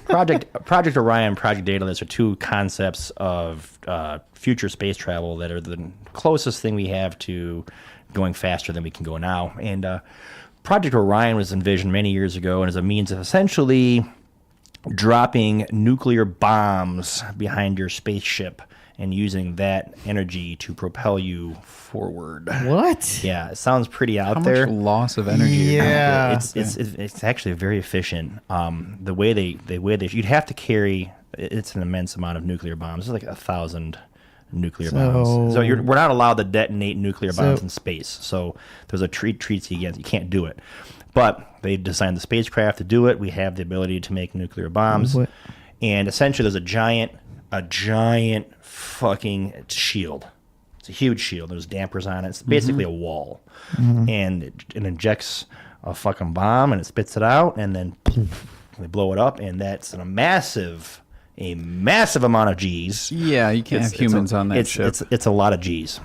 Project Orion, Project Daedalus are two concepts of future space travel that are the closest thing we have to going faster than we can go now. And Project Orion was envisioned many years ago and as a means of essentially dropping nuclear bombs behind your spaceship and using that energy to propel you forward. What? Yeah, it sounds pretty out How there. much loss of energy? you're gonna Yeah. get. It's actually very efficient. The way they you'd have to carry, it's an immense amount of nuclear bombs. It's like 1,000 nuclear bombs. So we're not allowed to detonate nuclear bombs in space. So there's a treaty against you can't do it. But they designed the spacecraft to do it. We have the ability to make nuclear bombs. What? And essentially there's a giant fucking shield. It's a huge shield. There's dampers on it. It's basically a wall. And it injects a fucking bomb and it spits it out and then they blow it up, and that's a massive amount of G's. Yeah, you can't have humans on that ship. It's a lot of G's.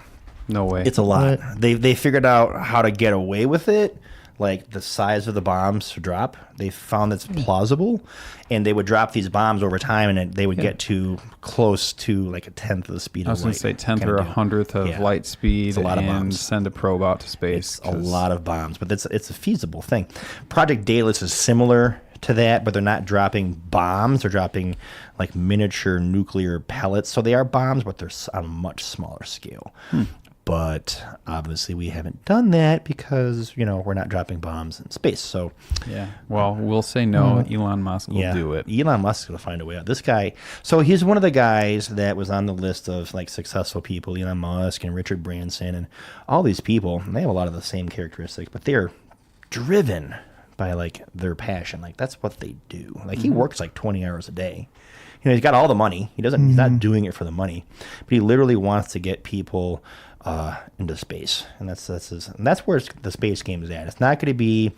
No way. It's a lot. What? They figured out how to get away with it, like the size of the bombs to drop. They found that's plausible, and they would drop these bombs over time, and they would get to close to like a tenth of the speed I of was going light. to say tenth kinda or a deal. hundredth of Yeah. light speed, It's a lot of and bombs. send a probe out to space. It's a lot of bombs, but it's a feasible thing. Project Daedalus is similar to that, but they're not dropping bombs. They're dropping like miniature nuclear pellets. So they are bombs, but they're on a much smaller scale. But obviously we haven't done that because, we're not dropping bombs in space. So Yeah. Well, we'll say no. Elon Musk will do it. Elon Musk is going to find a way out. This guy, so he's one of the guys that was on the list of like successful people, Elon Musk and Richard Branson and all these people. And they have a lot of the same characteristics, but they're driven by like their passion. Like that's what they do. Like he works like 20 hours a day. He's got all the money. He's not doing it for the money, but he literally wants to get people into space, and that's where the space game is at. It's not going to be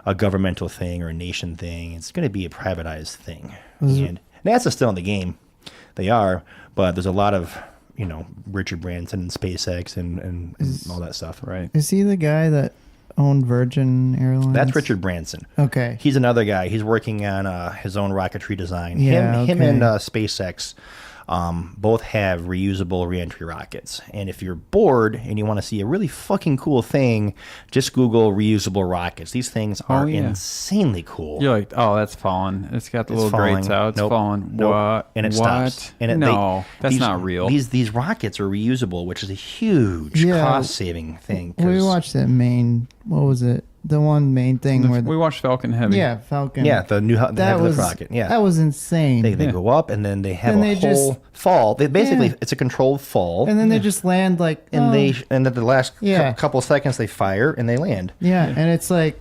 a governmental thing or a nation thing. It's going to be a privatized thing. And NASA's still in the game. They are, but there's a lot of Richard Branson and SpaceX and all that stuff. Right. Is he the guy that owned Virgin Airlines? That's Richard Branson. Okay. He's another guy. He's working on his own rocketry design. Yeah, Him okay. and SpaceX both have reusable reentry rockets. And if you're bored and you want to see a really fucking cool thing, just Google reusable rockets. These things are insanely cool. You're like, oh, that's fallen. It's got the little grates out. It's fallen. Nope. What? And it stops. And that's not real. These rockets are reusable, which is a huge cost-saving thing. We watched that what was it? The one main thing where we watched Falcon Heavy. Yeah, Falcon. Yeah, the heavy rocket. Yeah, that was insane. They go up and then they have Then a whole fall. They basically it's a controlled fall. And then they just land like and at the last couple of seconds they fire and they land. Yeah, and it's like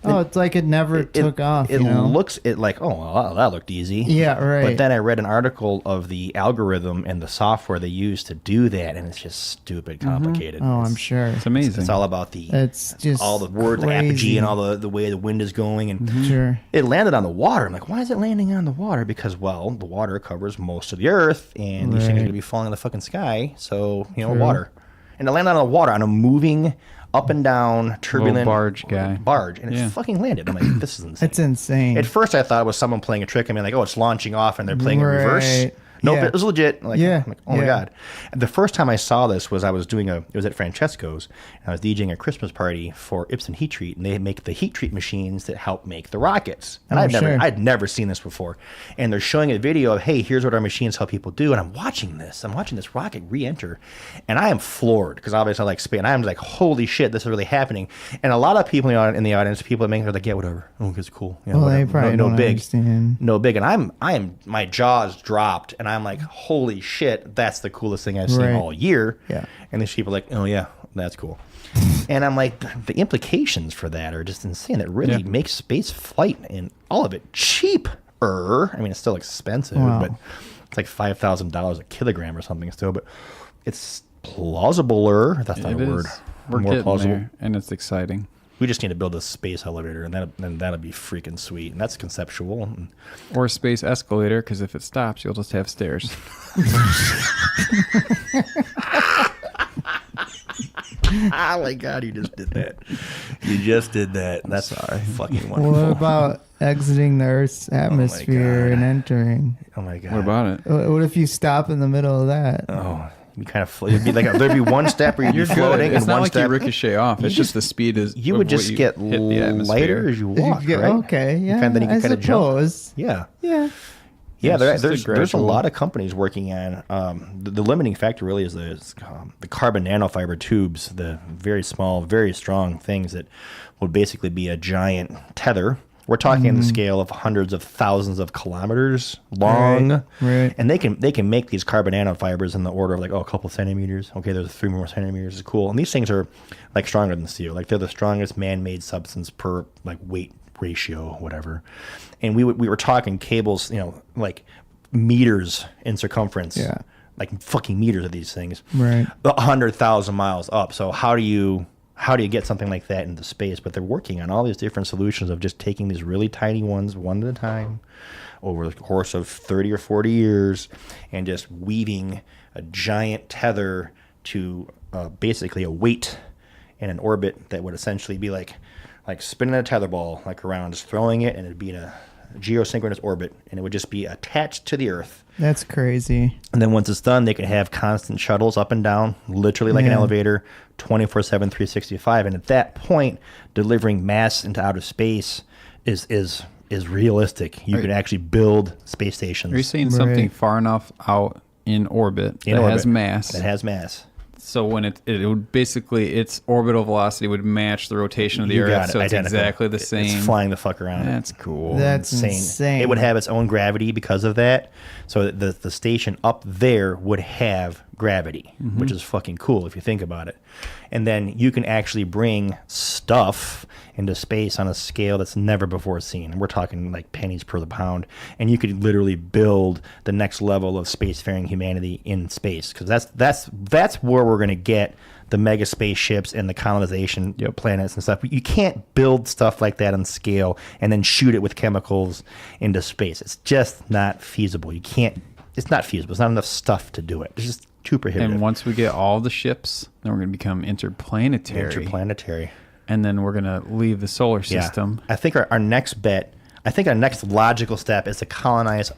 it's like it never took off. It looks like, oh, well, that looked easy. Yeah, right. But then I read an article of the algorithm and the software they use to do that, and it's just stupid complicated. Oh, I'm sure. It's amazing. It's all about it's just all the words, crazy. apogee, and all the way the wind is going. And Sure. it landed on the water. I'm like, why is it landing on the water? Because, well, the water covers most of the earth, and these things are going to be falling in the fucking sky. So, water. And it landed on the water on a moving up and down, turbulent barge guy. And it fucking landed. I'm like, this is insane. It's insane. At first, I thought it was someone playing a trick. I mean, like, oh, it's launching off, and they're playing in reverse. Nope, it was legit. Like, I'm like, oh my God. And the first time I saw this was it was at Francesco's, and I was DJing a Christmas party for Ibsen Heat Treat, and they make the heat treat machines that help make the rockets. And I'd never seen this before. And they're showing a video of, hey, here's what our machines help people do. And I'm watching this rocket re-enter, and I am floored because obviously I like space. And I'm like, holy shit, this is really happening. And a lot of people in the audience, people that make it, are like, yeah, whatever. Oh, it's cool. Yeah, well, they probably don't understand. No big. And I am my jaws dropped, and I'm like, holy shit, that's the coolest thing I've seen all year. Yeah. And these people are like, oh yeah, that's cool. And I'm like, the implications for that are just insane. It really makes space flight and all of it cheaper. I mean, it's still expensive, but it's like $5,000 a kilogram or something still. But it's plausibler. That's not a word. We're more getting plausible. there, and it's exciting. We just need to build a space elevator, and that'll be freaking sweet. And that's conceptual. Or a space escalator, because if it stops, you'll just have stairs. Oh my God, you just did that. You just did that. That's fucking wonderful. What about exiting the Earth's atmosphere and entering? Oh my God. What about it? What if you stop in the middle of that? Oh, you kind of it'd be like there'd be one step where you'd be floating, It's and not one like step you ricochet off. It's just the speed is. you would just get lighter as you walk, right? Okay, yeah. Then you can kind of jump. Yeah. Yeah, It's just there's a gradual- lot of companies working on the limiting factor really is the carbon nanofiber tubes, the very small, very strong things that would basically be a giant tether. We're talking on the scale of hundreds of thousands of kilometers long, Right. and they can make these carbon nanofibers in the order of like a couple centimeters. Okay, there's 3 more centimeters. It's cool, and these things are like stronger than steel. Like they're the strongest man-made substance per like weight ratio, whatever. And we were talking cables, like meters in circumference. Yeah. Like fucking meters of these things. Right. 100,000 miles up. So how do you get something like that into space? But they're working on all these different solutions of just taking these really tiny ones one at a time over the course of 30 or 40 years and just weaving a giant tether to basically a weight in an orbit that would essentially be like spinning a tether ball like around, just throwing it, and it'd be in a geosynchronous orbit, and it would just be attached to the Earth. That's crazy. And then once it's done, they can have constant shuttles up and down, literally like an elevator, 24/7, 365. And at that point, delivering mass into outer space is is realistic. You can actually build space stations. Are you saying something far enough out in orbit that has mass? That has mass. So when it would basically, its orbital velocity would match the rotation of the Earth. Got it. So it's Identical. exactly the same. It's flying the fuck around. That's cool. That's insane. It would have its own gravity because of that. So the station up there would have gravity, which is fucking cool if you think about it. And then you can actually bring stuff into space on a scale that's never before seen. And we're talking like pennies per the pound. And you could literally build the next level of spacefaring humanity in space, because that's where we're going to get the mega spaceships and the colonization planets and stuff. You can't build stuff like that on scale and then shoot it with chemicals into space. It's just not feasible. You can't. It's not feasible. It's not enough stuff to do it. It's just too prohibitive. And once we get all the ships, then we're going to become interplanetary. Interplanetary. And then we're going to leave the solar system. I think our next bet, I think our next logical step is to colonize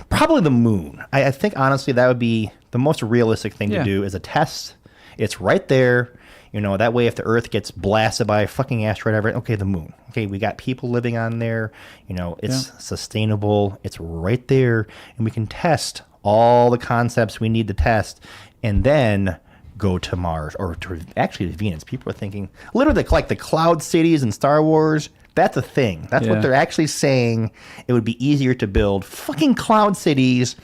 probably the moon. I think, honestly, that would be the most realistic thing to do, is a test. It's right there. You know, that way if the Earth gets blasted by a fucking asteroid, okay, the moon. Okay, we got people living on there. You know, it's sustainable. It's right there. And we can test all the concepts we need to test, and then go to Mars, or to actually to Venus. People are thinking, literally, like the cloud cities in Star Wars, that's a thing. That's what they're actually saying. It would be easier to build fucking cloud cities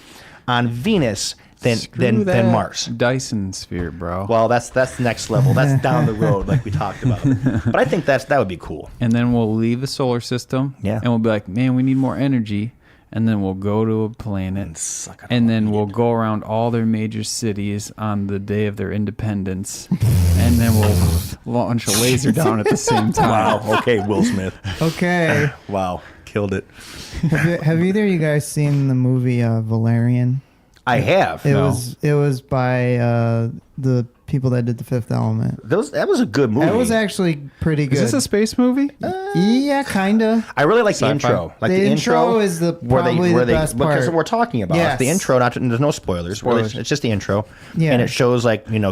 on Venus than Mars. Dyson sphere, bro. Well, that's the next level. That's down the road, like we talked about. But I think that would be cool. And then we'll leave the solar system. Yeah. And we'll be like, man, we need more energy. And then we'll go to a planet. And then we'll go around all their major cities on the day of their independence. And then we'll launch a laser down at the same time. Wow. Okay, Will Smith. Okay. Wow. Killed it. Have either of you guys seen the movie Valerian? I have. It was by the people that did The Fifth Element. That was a good movie. That was actually pretty good. Is this a space movie? Yeah, kinda. I really like the intro. Like the intro is probably the best part. Because we're talking about Yes. the intro. There's no spoilers. It's just the intro. Yeah. And it shows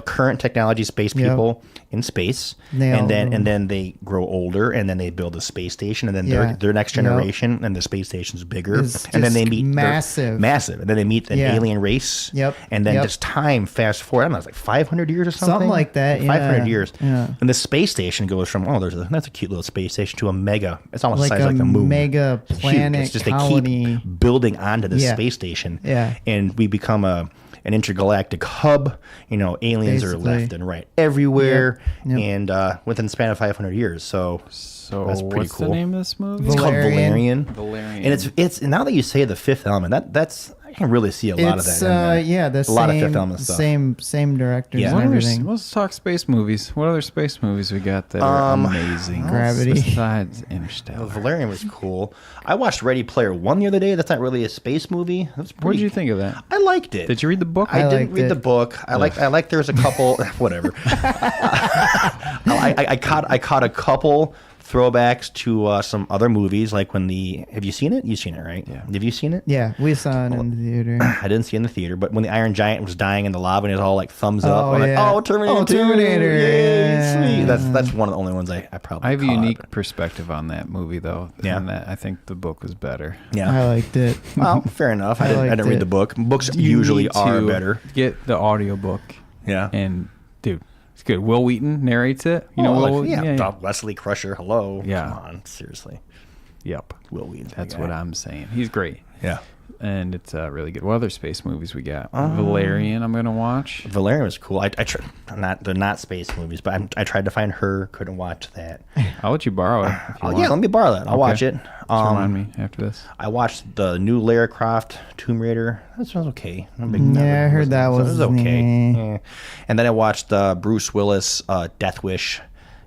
current technology space people in space, and then they grow older, and then they build a space station, and then their next generation, and the space station's bigger, and then they meet massive, and then they meet an alien race. Yep. And then just time fast forward. I don't know, it's like 500 years or something like that. 500 years. Yeah. And the space station goes from that's a cute little space station to a mega. It's almost like the size like the moon. Mega planet It's just colony. They keep building onto this space station. Yeah. And we become an intergalactic hub. Aliens are left and right everywhere, and within the span of 500 years. So that's pretty what's cool. the name of this movie? It's called Valerian. Valerian. And it's now that you say The Fifth Element, that's I can really see a lot of that. A lot of Fifth Element stuff. Same directors and everything. Let's talk space movies. What other space movies we got that are amazing? Gravity. Besides Interstellar. Valerian was cool. I watched Ready Player One the other day. That's not really a space movie. What did you think of that? I liked it. Did you read the book? I didn't read the book. I like there's a couple whatever. I caught a couple throwbacks to some other movies, like when have you seen it? You've seen it, right? Yeah. Have you seen it? Yeah, we saw it in the theater. I didn't see it in the theater, but when the Iron Giant was dying in the lava and it was all like thumbs up, I'm yeah. like, Terminator 2. Terminator. Yay, sweet. That's one of the only ones I probably I have a caught. unique perspective on that movie, though. Yeah. And that I think the book was better. Yeah. I liked it. Well, fair enough. I didn't read the book. Books You usually need are to better. Get the audiobook. Yeah. And, dude, it's good. Will Wheaton narrates it. You know, Will Wheaton? Yeah. Wesley Crusher. Hello. Yeah. Come on. Seriously. Yep. Will Wheaton. That's what I'm saying. He's great. Yeah. And it's really good. What other space movies we got? Valerian, I'm gonna watch. Valerian was cool. They're not space movies, but I tried to find her. Couldn't watch that. I'll let you borrow it. Let me borrow that. I'll watch it. Remind me after this. I watched the new Lara Croft Tomb Raider. That was okay. I heard that was okay. Yeah. And then I watched Bruce Willis Death Wish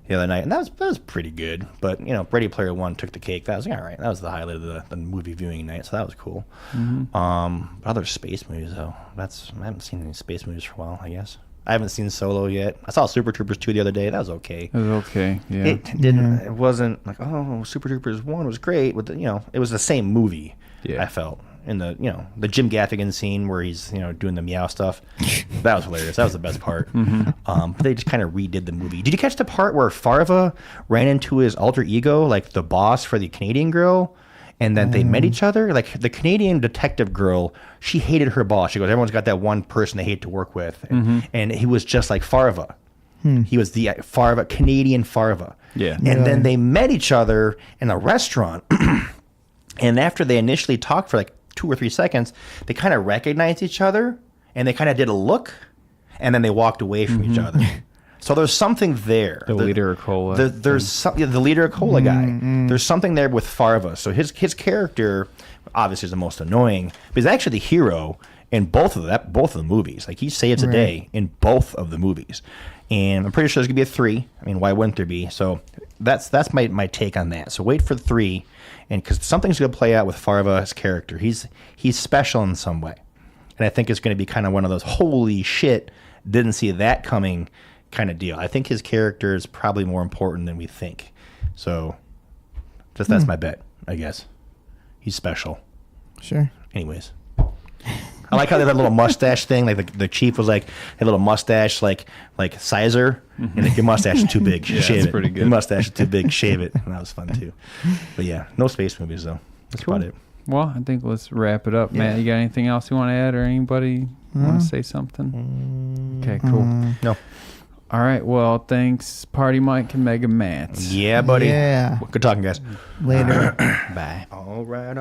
the other night, and that was pretty good. But Ready Player One took the cake. That was all right. That was the highlight of the movie viewing night, so that was cool. But other space movies though, I haven't seen any space movies for a while. I guess I haven't seen Solo yet. I saw Super Troopers 2 the other day. That was okay. It was okay. Yeah. It didn't. It wasn't like Super Troopers 1 was great. With it was the same movie. Yeah. I felt. In the Jim Gaffigan scene where he's doing the meow stuff, that was hilarious. That was the best part. But they just kind of redid the movie. Did you catch the part where Farva ran into his alter ego, like the boss for the Canadian girl, And then they met each other. Like the Canadian detective girl, she hated her boss. She goes, everyone's got that one person they hate to work with. And he was just like Farva. He was the Farva, Canadian Farva. Yeah. And then they met each other in a restaurant. And after they initially talked for like 2 or 3 seconds, they kind of recognized each other and they kind of did a look and then they walked away from each other. So there's something there. The leader of Cola. There's something. The leader of Cola guy. There's something there with Farva. So his character obviously is the most annoying, but he's actually the hero in both of the movies. Like he saves the day in both of the movies, and I'm pretty sure there's gonna be a 3. I mean, why wouldn't there be? So that's my take on that. So wait for 3, and because something's gonna play out with Farva's character. He's special in some way, and I think it's gonna be kind of one of those holy shit, didn't see that coming kind of deal. I think his character is probably more important than we think. So just that's my bet, I guess. He's special. Sure. Anyways. I like how they had that little mustache thing. Like the chief was like a little mustache like Sizer. And like, your mustache is too big. Yeah, Shave that's it. pretty good. Your mustache is too big. Shave it. And that was fun too. But yeah, no space movies though. That's about it. Well, I think let's wrap it up. Matt, you got anything else you want to add or anybody want to say something? Okay, cool. No. All right. Well, thanks, PartyMike and MegaMatt. Yeah, buddy. Yeah. Good talking, guys. Later. Bye. All right.